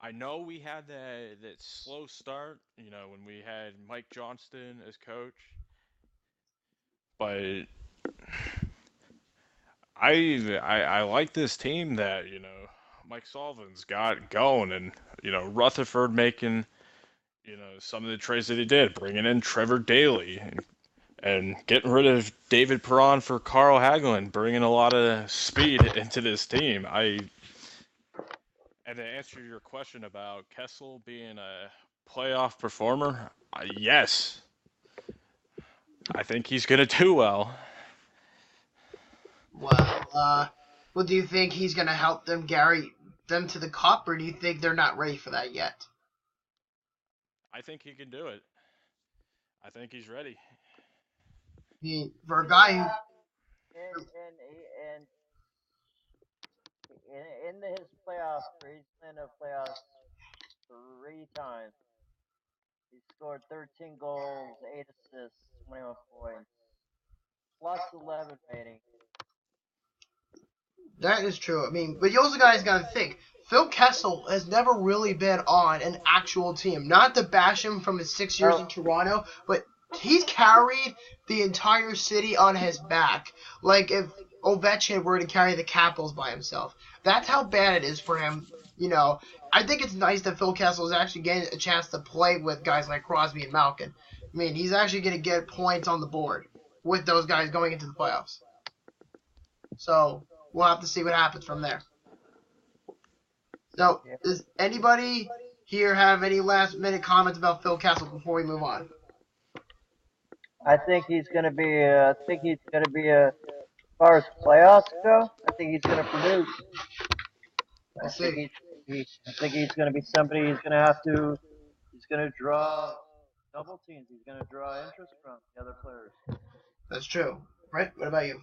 I know we had that slow start, when we had Mike Johnston as coach, but I like this team that, Mike Sullivan's got going, and, Rutherford making, some of the trades that he did, bringing in Trevor Daley and getting rid of David Perron for Carl Hagelin, bringing a lot of speed into this team. And to answer your question about Kessel being a playoff performer, yes. I think he's going to do well. Well, well, do you think he's going to help them carry them to the cup, or do you think they're not ready for that yet? I think he can do it. I think he's ready. For a guy who... In his playoff, he's been in the playoffs 3 times. He scored 13 goals, 8 assists, 21 points, plus 11 rating. That is true. I mean, but you also guys got to think, Phil Kessel has never really been on an actual team. Not to bash him from his 6 years in Toronto, but he's carried the entire city on his back. Like if Ovechkin were to carry the Capitals by himself. That's how bad it is for him. You know, I think it's nice that Phil Kessel is actually getting a chance to play with guys like Crosby and Malkin. I mean, he's actually going to get points on the board with those guys going into the playoffs. So we'll have to see what happens from there. So, does anybody here have any last-minute comments about Phil Kessel before we move on? I think he's going to be. As far as playoffs go, I think he's going to produce. I think he's going to be somebody. He's going to draw double teams. He's going to draw interest from the other players. That's true. Right? What about you?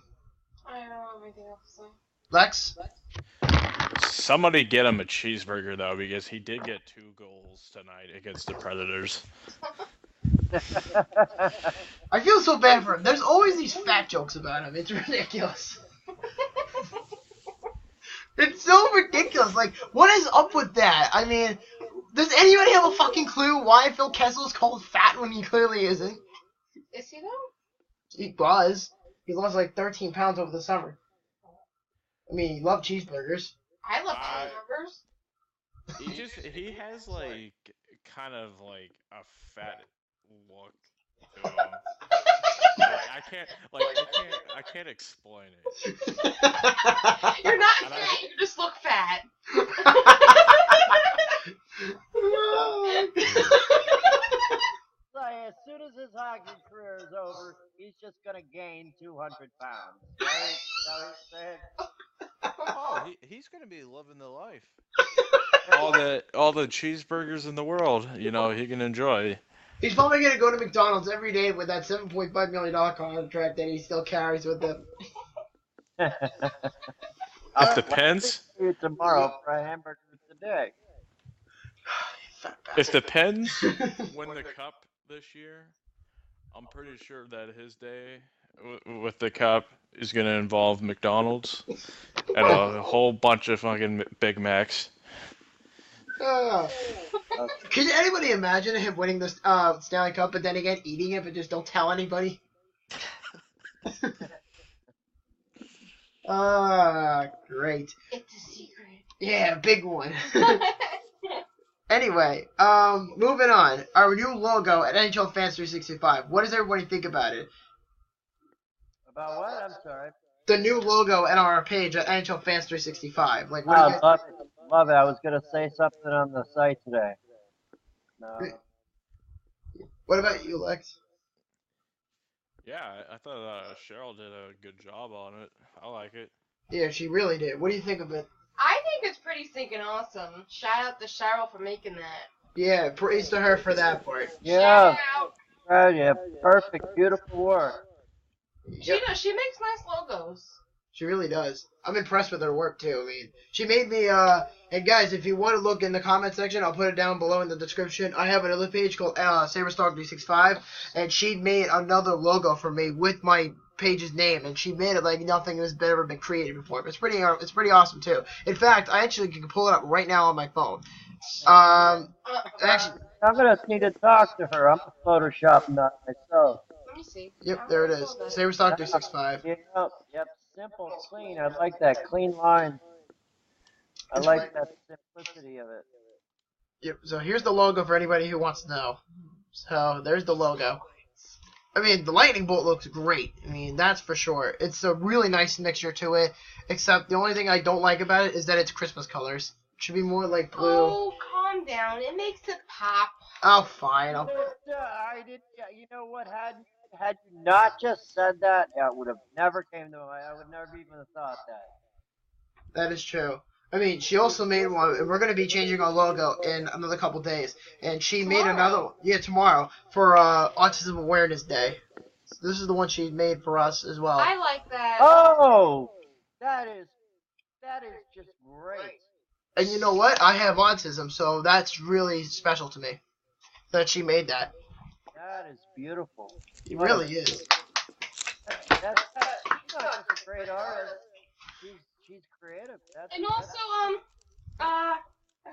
I don't have anything else to say. Lex? Somebody get him a cheeseburger, though, because he did get 2 goals tonight against the Predators. I feel so bad for him. There's always these fat jokes about him. It's ridiculous. It's so ridiculous. Like, what is up with that? I mean, does anybody have a fucking clue why Phil Kessel is called fat when he clearly isn't? Is he though? He was. He lost like 13 pounds over the summer. I mean, he loved cheeseburgers. I love cheeseburgers. He has like kind of like a fat look to him. I can't explain it. You're not fat, you just look fat. So as soon as his hockey career is over, he's just gonna gain 200 pounds. Right? Is that what you're saying? Oh, he's gonna be living the life. All the cheeseburgers in the world, you know, he can enjoy. He's probably going to go to McDonald's every day with that $7.5 million contract that he still carries with him. Up the Pens? Tomorrow for a hamburger today. If the Pens win the cup this year, I'm pretty sure that his day with the cup is going to involve McDonald's and a whole bunch of fucking Big Macs. Can anybody imagine him winning the Stanley Cup, but then again eating it, but just don't tell anybody? Great. It's a secret. Yeah, big one. Anyway, moving on. Our new logo at NHL Fans 365. What does everybody think about it? About what? I'm sorry. The new logo at our page at NHL Fans 365. Like, what do you guys... Love it. I was gonna say something on the site today. No. What about you, Lex? Yeah, I thought Cheryl did a good job on it. I like it. Yeah, she really did. What do you think of it? I think it's pretty stinking awesome. Shout out to Cheryl for making that. Yeah, praise to her for that part. Yeah. Shout out. Right, yeah. Perfect. Beautiful work. She does. She makes nice logos. She really does. I'm impressed with her work, too. I mean, she made me, and guys, if you want to look in the comment section, I'll put it down below in the description. I have another page called SaberStalk365, and she made another logo for me with my page's name, and she made it like nothing has ever been created before. But it's pretty awesome, too. In fact, I actually can pull it up right now on my phone. Actually, I'm gonna need to talk to her. I'm a Photoshop nut myself. Let me see. Yep, there it is. SaberStalk365. Yep. Simple, clean. I like that clean line. I like that simplicity of it. Yep. So here's the logo for anybody who wants to know. So there's the logo. I mean, the lightning bolt looks great. I mean, that's for sure. It's a really nice mixture to it. Except the only thing I don't like about it is that it's Christmas colors. Should be more like blue. Oh, calm down. It makes it pop. Oh, fine. I did. Yeah, you know what? Had you not just said that, that would have never came to mind. I would never even have thought that. That is true. I mean, she also made one, and we're going to be changing our logo in another couple days. And she made another, tomorrow for Autism Awareness Day. This is the one she made for us as well. I like that. Oh, that is just great. And you know what? I have autism, so that's really special to me that she made that. That is beautiful. It really is. She's not just a great artist. She's creative. And also,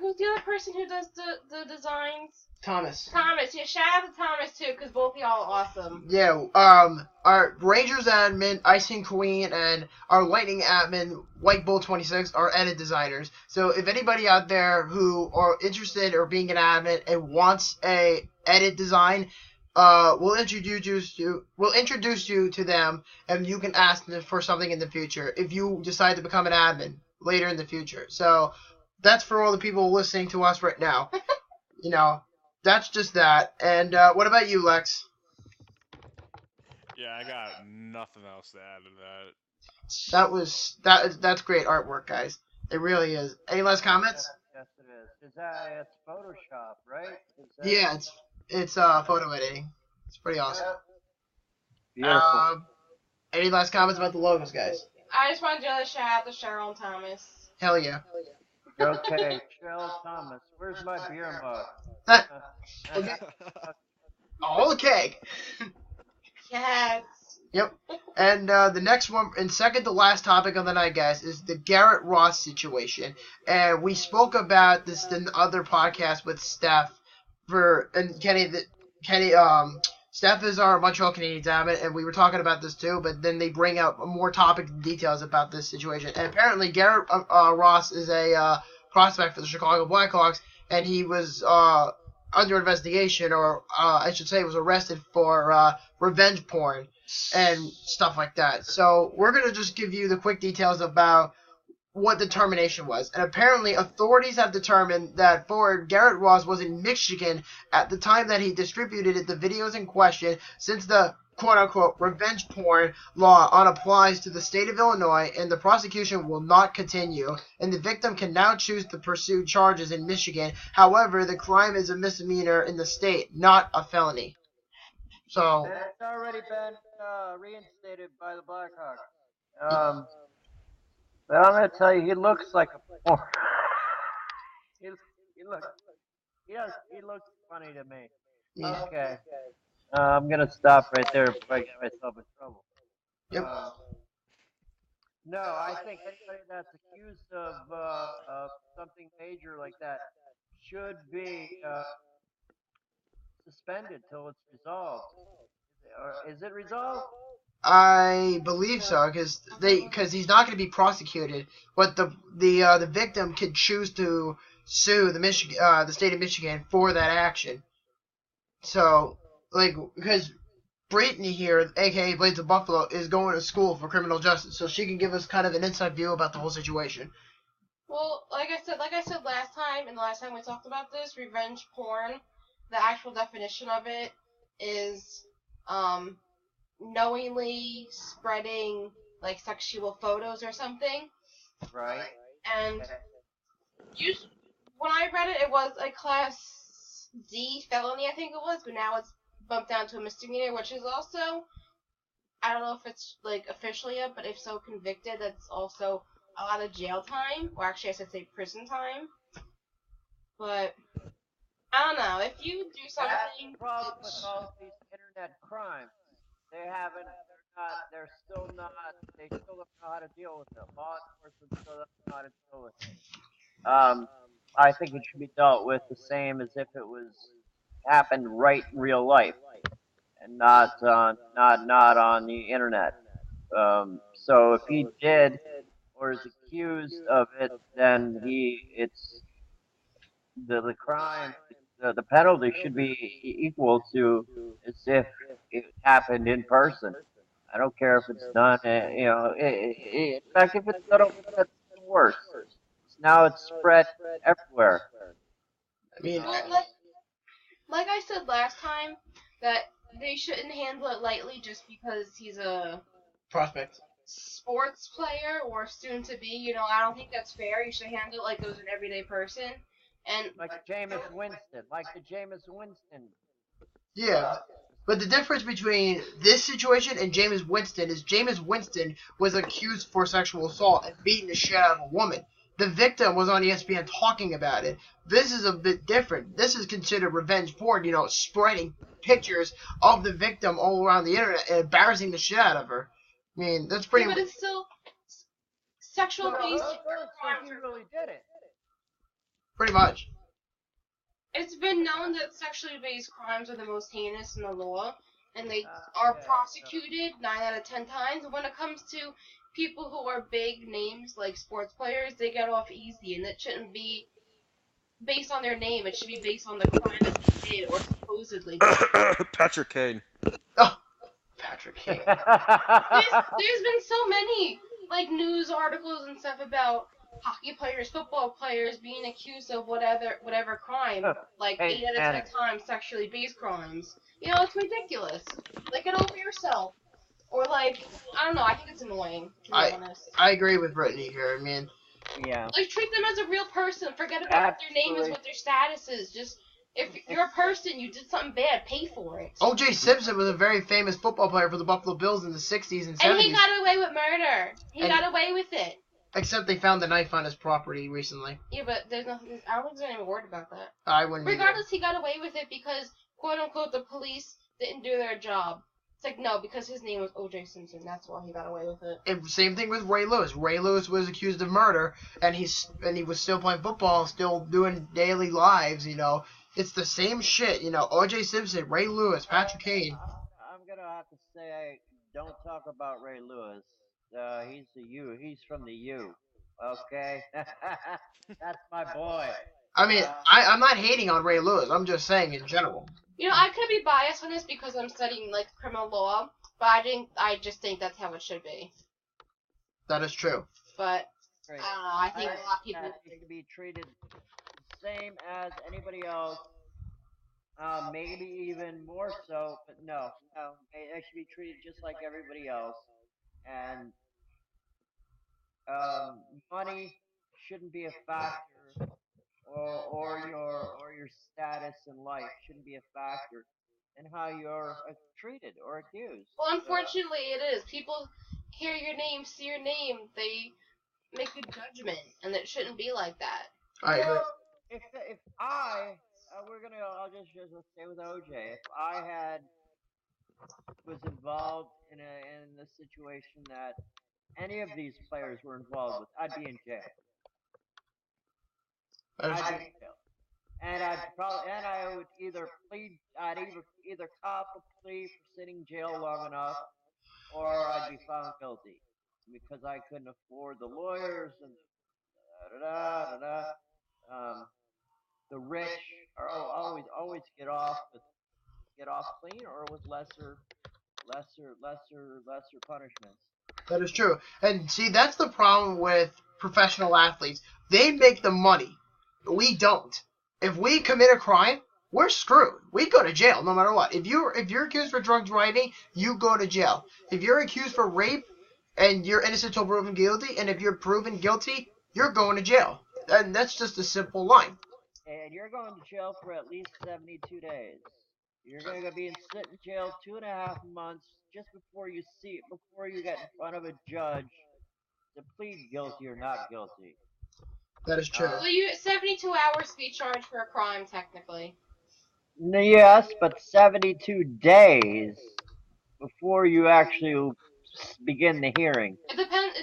who's the other person who does the designs? Thomas. Thomas. Yeah, shout out to Thomas too, because both of y'all are awesome. Yeah. Our Rangers admin, Icing Queen, and our Lightning admin, White Bull 26, are edit designers. So if anybody out there who are interested or being an admin and wants a edit design, we'll introduce you to them, and you can ask them for something in the future if you decide to become an admin later in the future. So that's for all the people listening to us right now. You know, that's just that. And what about you, Lex? Yeah, I got nothing else to add to that. That's great artwork, guys. It really is. Any last comments? Yes, it is. It's Photoshop, right? Yeah, it's photo editing. It's pretty awesome. Beautiful. Any last comments about the logos, guys? I just wanted to shout out to Cheryl and Thomas. Hell yeah. Okay, Cheryl Thomas. Where's my beer mug? Okay. Yes. Yep. And the next one, and second to last topic of the night, guys, is the Garrett Ross situation. And we spoke about this in the other podcast with Steph and Kenny. Steph is our Montreal Canadiens admin, and we were talking about this too, but then they bring out more topic details about this situation. And apparently Garrett Ross is a prospect for the Chicago Blackhawks, and he was under investigation, or I should say was arrested for revenge porn and stuff like that. So we're going to just give you the quick details about what the termination was. And apparently authorities have determined that forward Garrett Ross was in Michigan at the time that he distributed the videos in question, since the quote-unquote revenge porn law applies to the state of Illinois, and the prosecution will not continue, and the victim can now choose to pursue charges in Michigan. However, the crime is a misdemeanor in the state, not a felony. So it's already been reinstated by the Blackhawks. But I'm gonna tell you, he looks like a porn. he looks funny to me. yeah. Okay. I'm gonna stop right there before I get myself in trouble. Yep. No, I think anybody that's accused of something major like that should be suspended till it's resolved. Is it resolved? I believe so, because he's not going to be prosecuted, but the victim could choose to sue the state of Michigan for that action. So, because Brittany here, aka Blades of Buffalo, is going to school for criminal justice, so she can give us kind of an inside view about the whole situation. Well, like I said last time, and the last time we talked about this, revenge porn, the actual definition of it is knowingly spreading sexual photos or something. Right. And when I read it, it was a class D felony, I think it was, but now it's bumped down to a misdemeanor, which is also, I don't know if it's officially yet, but if so convicted, that's also a lot of jail time, or actually I should say prison time. But I don't know, if you do something. That's the problem with all these internet crimes. They still don't know how to deal with them. Law enforcement still doesn't know how to deal with it. I think it should be dealt with the same as if it was happened right in real life, and not on the internet. So if he did or is accused of it, then it's the crime. The penalty should be equal to as if it happened in person. I don't care if it's done, in fact, if it's done over, that's worse. now it's spread everywhere. I mean, Well, like I said last time, that they shouldn't handle it lightly just because he's a prospect. sports player or soon to be. You know, I don't think that's fair. You should handle it like it was an everyday person. And Like Jameis Winston. Yeah. But the difference between this situation and Jameis Winston is Jameis Winston was accused for sexual assault and beating the shit out of a woman. The victim was on ESPN talking about it. This is a bit different. This is considered revenge porn, spreading pictures of the victim all around the internet and embarrassing the shit out of her. I mean, that's pretty but it's still sexual based crimes. He really did it. pretty much. It's been known that sexually based crimes are the most heinous in the law, and they are prosecuted 9 out of 10 times. When it comes to people who are big names like sports players, they get off easy, and it shouldn't be based on their name. It should be based on the crime that they did or supposedly did. Patrick Kane. Oh, Patrick Kane. There's been so many news articles and stuff about hockey players, football players being accused of whatever crime, 8 out of 10 times sexually based crimes. It's ridiculous. Get over yourself. Or I don't know. I think it's annoying. To be honest. I agree with Brittany here. I mean, yeah. Treat them as a real person. Forget about what their name is, what their status is. Just if you're a person, you did something bad, pay for it. O.J. Simpson was a very famous football player for the Buffalo Bills in the 60s and 70s. And he got away with murder. He got away with it. Except they found the knife on his property recently. Yeah, but there's nothing. I don't think there's any word about that. I wouldn't. Regardless, he got away with it because, quote unquote, the police didn't do their job. It's no, because his name was O.J. Simpson. That's why he got away with it. And same thing with Ray Lewis. Ray Lewis was accused of murder, and he was still playing football, still doing daily lives. It's the same shit. O.J. Simpson, Ray Lewis, Patrick Kane. I'm gonna have to say, don't talk about Ray Lewis. He's the U. He's from the U. Okay, that's my boy. I mean, I'm not hating on Ray Lewis. I'm just saying in general. I could be biased on this because I'm studying criminal law, but I just think that's how it should be. That is true. But I don't know. I think a lot of people should be treated the same as anybody else. Maybe even more so, but no, they should be treated just like everybody else. And money shouldn't be a factor, or your status in life shouldn't be a factor in how you're treated or accused. Well, unfortunately, it is. People hear your name, see your name, they make a judgment, and it shouldn't be like that. I agree. If I'll just stay with OJ. If I was involved in the situation that any of these players were involved with, I'd be in jail. I'd be in jail. And I would either cop a plea for sitting in jail long enough, or I'd be found guilty because I couldn't afford the lawyers and the rich are always get off clean or with lesser punishments. That is true. And see, that's the problem with professional athletes. They make the money. We don't. If we commit a crime, we're screwed. We go to jail no matter what. If you're accused for drunk driving, you go to jail. If you're accused for rape and you're innocent until proven guilty, and if you're proven guilty, you're going to jail. And that's just a simple line. And you're going to jail for at least 72 days. You're going to be sit in jail 2.5 months just before you get in front of a judge to plead guilty or not guilty. That is true. Well, 72 hours to be charged for a crime, technically. Yes, but 72 days before you actually begin the hearing. It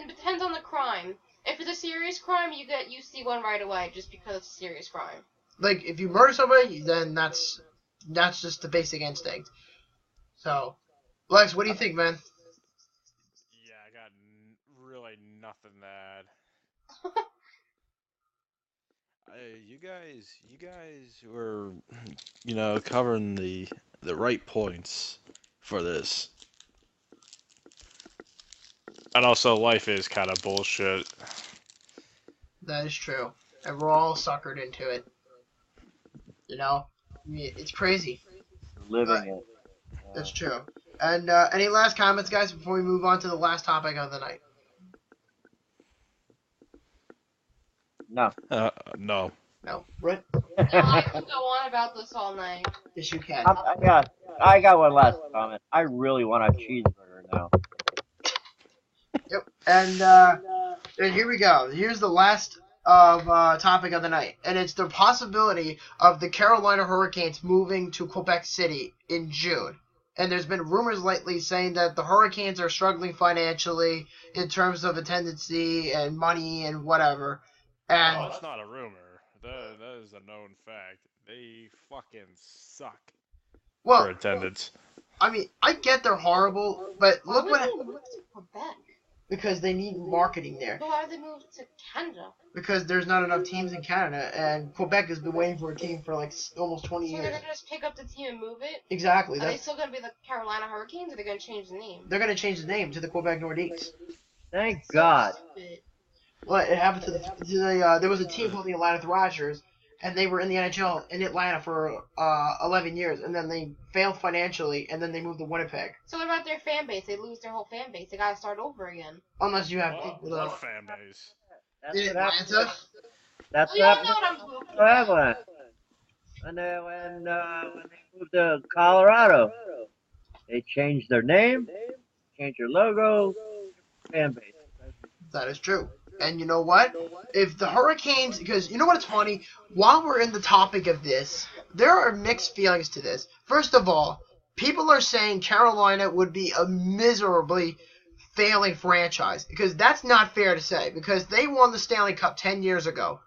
depends on the crime. If it's a serious crime, you see one right away just because it's a serious crime. Like, if you murder somebody, then that's just the basic instinct. So, Lex, what do you think, man? Yeah, I got really nothing to add. You guys were, covering the right points for this. And also, life is kind of bullshit. That is true. And we're all suckered into it. You know? I mean, it's crazy. Living it. That's true. And any last comments, guys, before we move on to the last topic of the night? No. No. No. Brett? No, I could go on about this all night. Yes, you can. I got one last comment. I really want a cheeseburger now. Yep. And here we go. Here's the last of topic of the night, and it's the possibility of the Carolina Hurricanes moving to Quebec City in June. And there's been rumors lately saying that the Hurricanes are struggling financially in terms of attendance and money and whatever. And No, that's not a rumor. That is a known fact. They fucking suck for attendance. I mean, I get they're horrible, but Why look would what they move to Quebec? because they need marketing there. But why would they move to Canada? Because there's not enough teams in Canada, and Quebec has been waiting for a team for like almost 20 So they're years. gonna just pick up the team and move it? Exactly. Are they still gonna be the Carolina Hurricanes, or are they gonna change the name? They're gonna change the name to the Quebec Nordiques. Thank God. Stupid. Well, it happened to the there was a team called the Atlanta Thrashers, and they were in the NHL in Atlanta for 11 years, and then they failed financially, and then they moved to Winnipeg. So what about their fan base? They lose their whole fan base. They gotta start over again. Unless you have people What that fan base? That's in what happened. Atlanta. That's Well, what you happened know what I'm talking to about. Avalanche. When they moved to Colorado, they changed their name, changed their logo, fan base. That is true. And you know what? If the Hurricanes, because you know what's funny? While we're in the topic of this, there are mixed feelings to this. First of all, people are saying Carolina would be a miserably failing franchise, because that's not fair to say, because they won the Stanley Cup 10 years ago.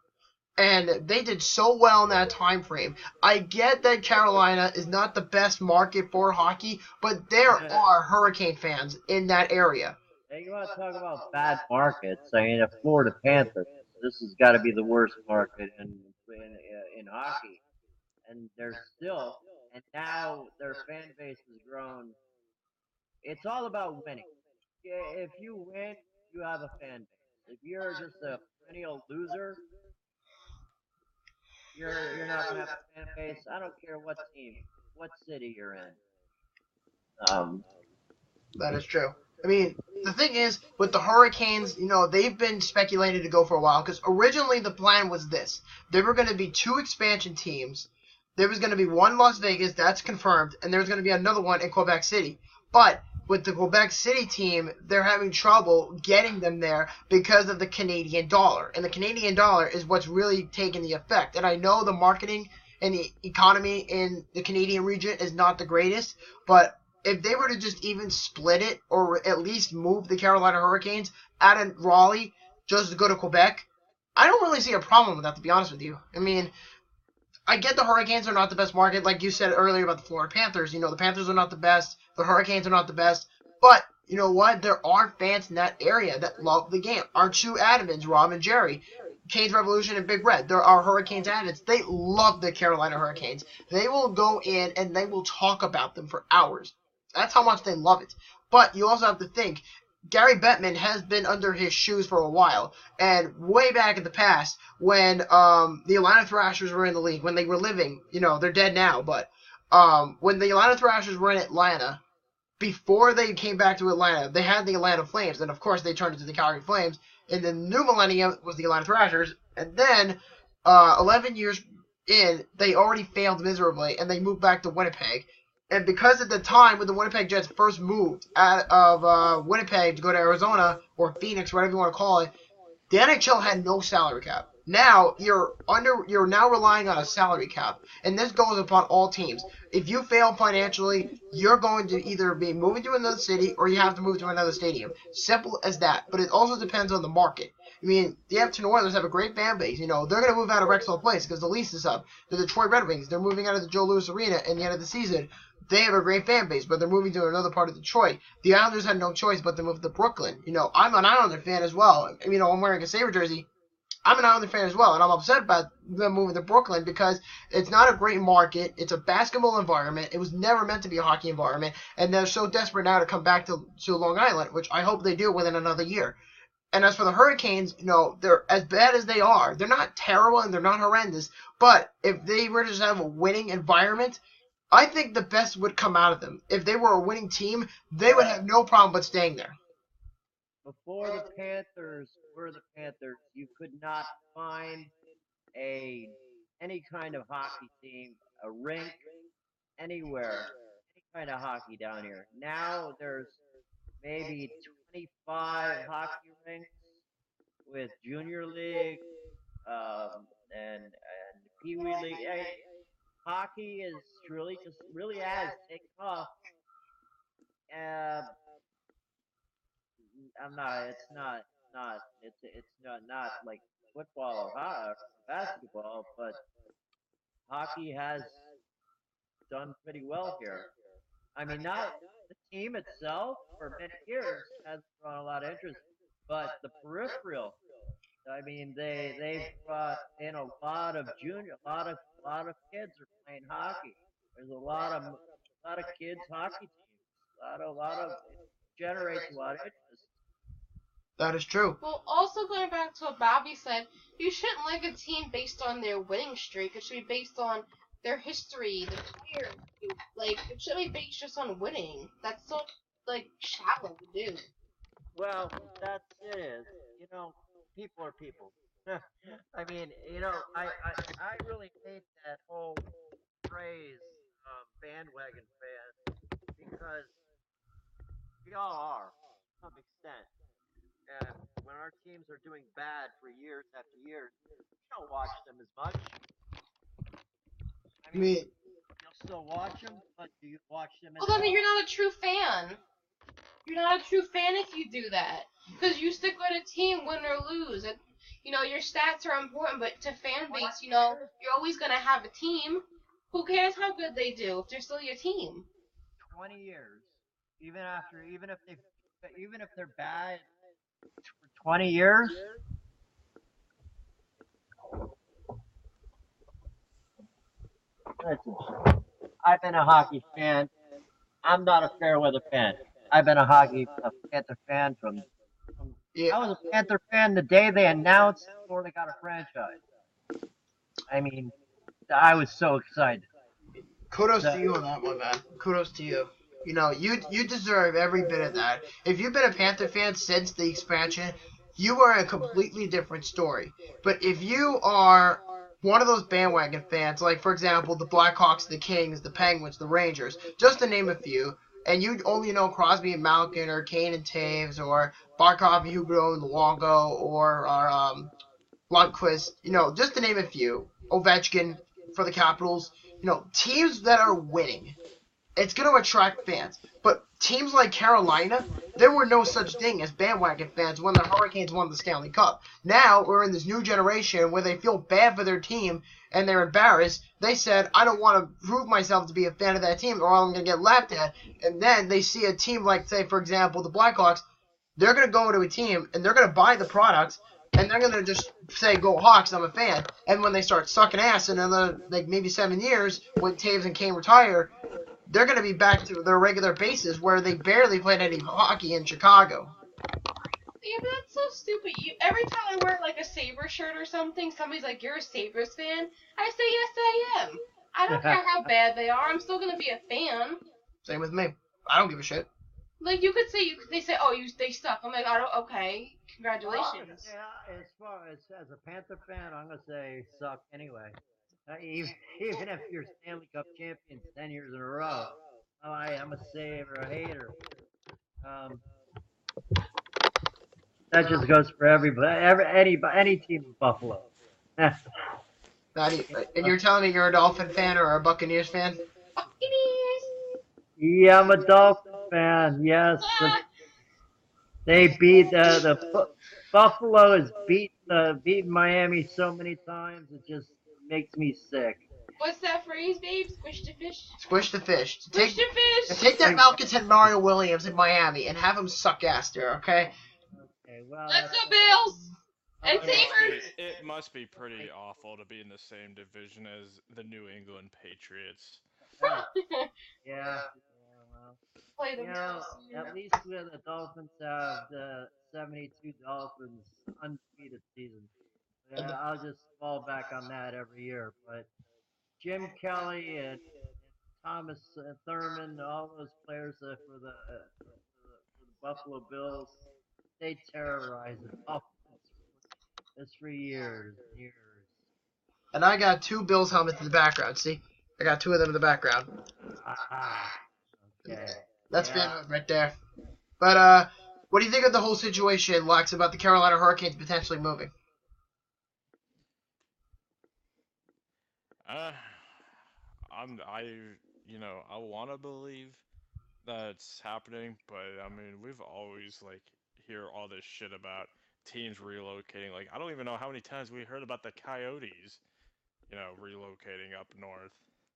And they did so well in that time frame. I get that Carolina is not the best market for hockey, but there are Hurricane fans in that area. Hey, you want to talk about bad markets? I mean, the Florida Panthers. This has got to be the worst market in hockey, and they're still. And now their fan base has grown. It's all about winning. If you win, you have a fan base. If you're just a perennial loser, you're not gonna have a fan base. I don't care what team, what city you're in. That is true. I mean, the thing is, with the Hurricanes, you know, they've been speculated to go for a while, because originally the plan was this. There were going to be 2 expansion teams. There was going to be one in Las Vegas, that's confirmed, and there was going to be another one in Quebec City. But with the Quebec City team, they're having trouble getting them there because of the Canadian dollar. And the Canadian dollar is what's really taking the effect. And I know the marketing and the economy in the Canadian region is not the greatest, but if they were to just even split it, or at least move the Carolina Hurricanes out of Raleigh just to go to Quebec, I don't really see a problem with that, to be honest with you. I mean, I get the Hurricanes are not the best market, like you said earlier about the Florida Panthers. You know, the Panthers are not the best, the Hurricanes are not the best, but you know what? There are fans in that area that love the game. Our 2 admins, Rob and Jerry, Canes Revolution and Big Red, there are Hurricanes admins. They love the Carolina Hurricanes. They will go in and they will talk about them for hours. That's how much they love it. But you also have to think, Gary Bettman has been under his shoes for a while. And way back in the past, when the Atlanta Thrashers were in the league, when they were living, you know, they're dead now, but when the Atlanta Thrashers were in Atlanta, before they came back to Atlanta, they had the Atlanta Flames. And, of course, they turned into the Calgary Flames. And the new millennium was the Atlanta Thrashers. And then, 11 years in, they already failed miserably, and they moved back to Winnipeg. And because at the time when the Winnipeg Jets first moved out of Winnipeg to go to Arizona, or Phoenix, whatever you want to call it, the NHL had no salary cap. Now you're now relying on a salary cap, and this goes upon all teams. If you fail financially, you're going to either be moving to another city or you have to move to another stadium. Simple as that. But it also depends on the market. I mean, the Edmonton Oilers have a great fan base. You know, they're going to move out of Rexall Place because the lease is up. The Detroit Red Wings, they're moving out of the Joe Louis Arena at the end of the season. They have a great fan base, but they're moving to another part of Detroit. The Islanders had no choice but to move to Brooklyn. You know, I'm an Islander fan as well. You know, I'm wearing a Sabre jersey. I'm an Islander fan as well, and I'm upset about them moving to Brooklyn because it's not a great market. It's a basketball environment. It was never meant to be a hockey environment, and they're so desperate now to come back to Long Island, which I hope they do within another year. And as for the Hurricanes, they're as bad as they are. They're not terrible and they're not horrendous. But if they were to just have a winning environment, I think the best would come out of them. If they were a winning team, they would have no problem but staying there. Before the Panthers were the Panthers, you could not find any kind of hockey team, a rink, anywhere, any kind of hockey down here. Now there's maybe 25 hockey rinks with junior league and Pee Wee league. Hockey is really has taken off. Uh, I'm not. It's not. Not. It's not like football or basketball, but hockey has done pretty well here. I mean, not the team itself for many years has drawn a lot of interest, but the peripheral. I mean, they've brought in a lot of a lot of kids are playing hockey. There's a lot of kids hockey teams. A lot of it generates a lot of interest. That is true. Well, also going back to what Bobby said, you shouldn't like a team based on their winning streak. It should be based on their history, the players. Like, it should be based just on winning. That's so, like, shallow to do. Well, it is. People are people. I mean, I really hate that whole phrase, bandwagon fan, because we all are, to some extent. And when our teams are doing bad for years after years, you don't watch them as much. I mean, you'll still watch them, but do you watch them as Well, then much? you're not a true fan. You're not a true fan if you do that. Because you stick with a team, win or lose. And, your stats are important, but to fan base, you're always going to have a team. Who cares how good they do if they're still your team? 20 years, even if they're bad for 20 years. Listen, I've been a hockey fan. I'm not a fair weather fan. I've been a Panther fan from Yeah. I was a Panther fan the day they announced before they got a franchise. I mean, I was so excited. Kudos to you on that one, man. Kudos to you. You deserve every bit of that. If you've been a Panther fan since the expansion, you are a completely different story. But if you are one of those bandwagon fans, like, for example, the Blackhawks, the Kings, the Penguins, the Rangers, just to name a few, and you only know Crosby and Malkin or Kane and Taves or Barkov and Huberdeau and Luongo or Lundqvist, just to name a few, Ovechkin for the Capitals, teams that are winning, it's going to attract fans. But teams like Carolina, there were no such thing as bandwagon fans when the Hurricanes won the Stanley Cup. Now we're in this new generation where they feel bad for their team and they're embarrassed. They said, I don't want to prove myself to be a fan of that team or I'm going to get laughed at. And then they see a team like, say, for example, the Blackhawks. They're going to go to a team and they're going to buy the products and they're going to just say, go Hawks, I'm a fan. And when they start sucking ass in another, like, maybe 7 years, when Taves and Kane retire, they're going to be back to their regular bases where they barely played any hockey in Chicago. Yeah, but that's so stupid. Every time I wear, like, a Sabres shirt or something, somebody's like, you're a Sabres fan? I say, yes, I am. I don't care how bad they are. I'm still going to be a fan. Same with me. I don't give a shit. Like, they say, oh, they suck. I'm like, okay, congratulations. Yeah, as far as a Panther fan, I'm gonna say suck anyway. Even if you're Stanley Cup champions 10 years in a row, I'm a saver, a hater. That just goes for everybody, any team in Buffalo. And you're telling me you're a Dolphin fan or a Buccaneers fan? Buccaneers! Yeah, I'm a Dolphin fan. Yes, they beat the Buffalo has beaten Miami so many times. It just makes me sick. What's that phrase, babe? Squish to fish? Squish the fish. Squish the fish! Take that malcontent Mario Williams in Miami and have him suck ass there, okay? Okay, well. Let's go, Bills! And Sabres! It must be pretty awful to be in the same division as the New England Patriots. Yeah. Well. play them You know, twice a year. at least the Dolphins have the 72 Dolphins undefeated season. Yeah, I'll just fall back on that every year. But Jim Kelly and Thomas Thurman, all those players for the Buffalo Bills, they terrorize the Dolphins for years and years. And I got two Bills helmets in the background. See, I got two of them in the background. Ah, okay. That's Yeah. fanhood right there. But what do you think of the whole situation, Lex, about the Carolina Hurricanes potentially moving? I want to believe that's happening, but I mean, we've always hear all this shit about teams relocating. Like, I don't even know how many times we heard about the Coyotes, relocating up north.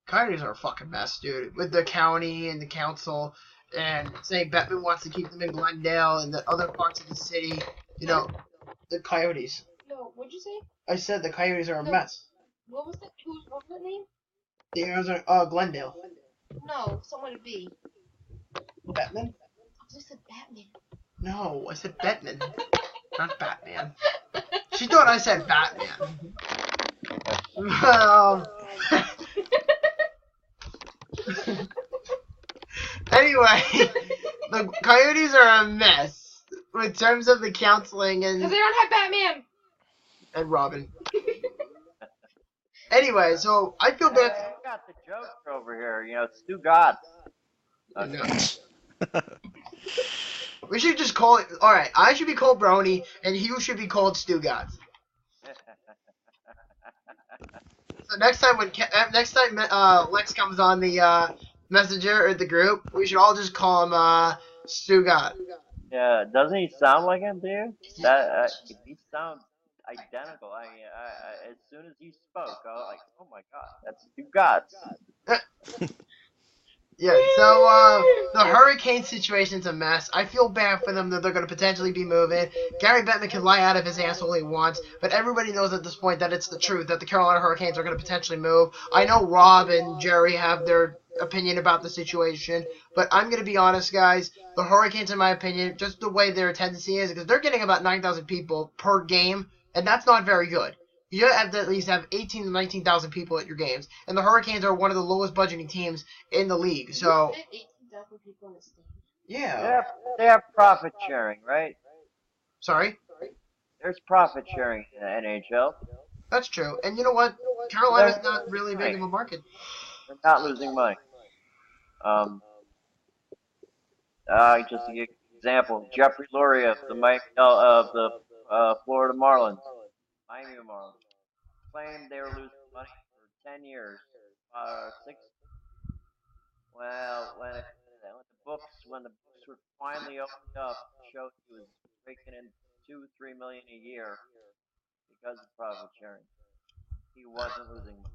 Coyotes are a fucking mess, dude. With the county and the council, and saying Bettman wants to keep them in Glendale and the other parts of the city. The Coyotes. No, what'd you say? I said the Coyotes are a No. mess. What was that? What was that name? The Arizona, Glendale. No, someone to be. Bettman? I just said Batman. No, I said Bettman, not Batman. She thought I said Batman. Anyway, the Coyotes are a mess in terms of the counseling Because and they don't have Batman. Robin. Anyway, so I feel bad. Hey, I got the joke over here. Stu Gotts. Okay. We should just call it. All right, I should be called Brony, and you should be called Stu Gotts. So next time Lex comes on the messenger or the group, we should all just call him Stu Gott. Yeah, doesn't he sound like him, dude? He sounds identical. As soon as he spoke, I was like, oh my god, that's Stu Gotts. Yeah, so the hurricane situation's a mess. I feel bad for them that they're going to potentially be moving. Gary Bettman can lie out of his ass all he wants, but everybody knows at this point that it's the truth, that the Carolina Hurricanes are going to potentially move. I know Rob and Jerry have their opinion about the situation, but I'm going to be honest, guys. The Hurricanes, in my opinion, just the way their tendency is, because they're getting about 9,000 people per game, and that's not very good. You have to at least have 18 to 19,000 people at your games. And the Hurricanes are one of the lowest budgeting teams in the league. So, 18,000 people in the stadium. yeah. They have profit sharing, right? Sorry? There's profit sharing in the NHL. That's true. And you know what? Carolina's not really big of a market. They're not losing money. Just to give an example, Jeffrey Lurie of the Florida Marlins, Miami Marlins, claimed they were losing money for 10 years. When the books were finally opened up, showed he was raking in $2-3 million a year because of profit sharing. He wasn't losing money.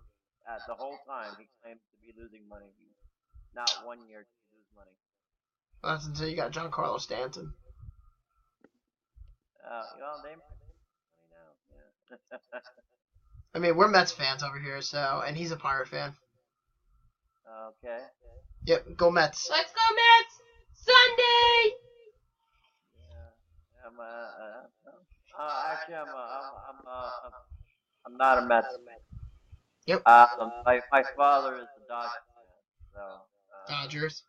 The whole time he claimed to be losing money. Not 1 year did he lose money. That's until you got Giancarlo Stanton. They might lose money now. Yeah. I mean, we're Mets fans over here, so, and he's a Pirate fan. Okay. Yep, go Mets. Let's go Mets! Sunday! Actually, I'm not a Mets fan. Yep. My father is a Dodgers fan, so Dodgers.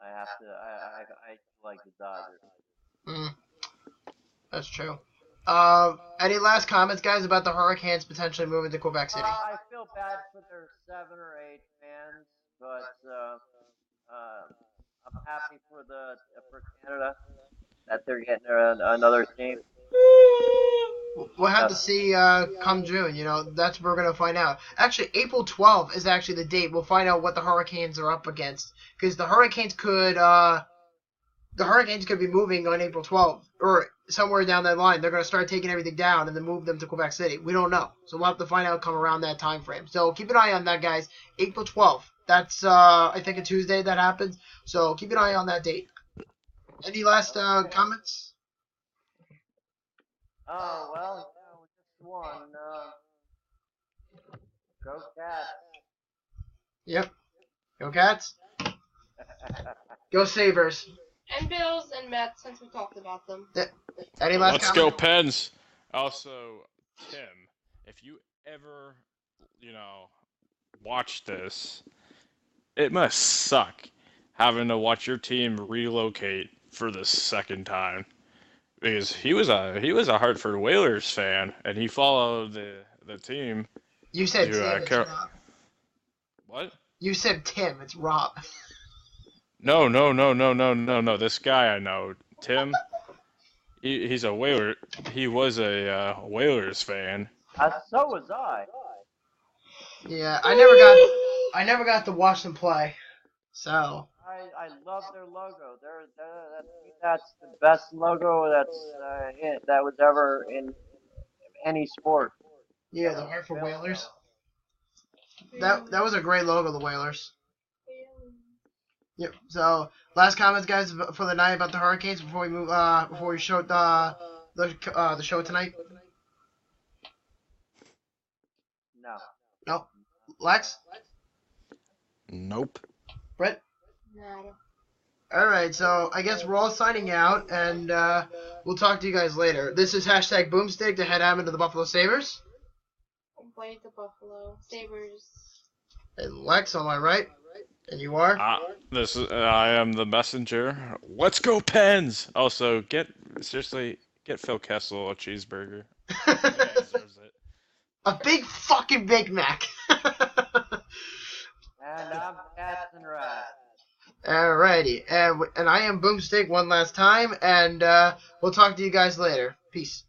I like the Dodgers. That's true. Any last comments, guys, about the Hurricanes potentially moving to Quebec City? I feel bad for their 7 or 8 fans, but I'm happy for Canada that they're getting another team. We'll have to see come June. That's what we're going to find out. Actually, April 12th is actually the date. We'll find out what the Hurricanes are up against. Because the Hurricanes could be moving on April 12th. Or somewhere down that line. They're going to start taking everything down and then move them to Quebec City. We don't know. So we'll have to find out come around that time frame. So keep an eye on that, guys. April 12th. That's, I think, a Tuesday that happens. So keep an eye on that date. Any last comments? Oh, well, just one. Go Cats. Yep. Go Cats. Go Sabres. And Bills and Mets, since we talked about them. Any last Let's go comment? Pens. Also, Tim, if you ever, watch this, it must suck having to watch your team relocate for the second time. Because he was a Hartford Whalers fan, and he followed the team You said to Tim, it's Rob. what? You said Tim, it's Rob. No. This guy I know, Tim. He's a Whaler. He was a Whalers fan. So was I. Yeah, I never got to watch them play. So I love their logo. That's the best logo that was ever in any sport. yeah, the Hartford Whalers. That was a great logo, the Whalers. Yep. So last comments, guys, for the night about the Hurricanes before we move. Before we show the show tonight. No. No. Lex. Nope. Brett. No. All right. So I guess we're all signing out, and we'll talk to you guys later. This is hashtag Boomstick to head out into the Buffalo Sabres. Play the Buffalo Sabres. And Lex, am I right? And you are? I am the messenger. Let's go Pens! Also, get Phil Kessel a cheeseburger. Yeah, he deserves it. A big fucking Big Mac. And I'm Captain Rad. Alrighty. And I am Boomstick one last time, and we'll talk to you guys later. Peace.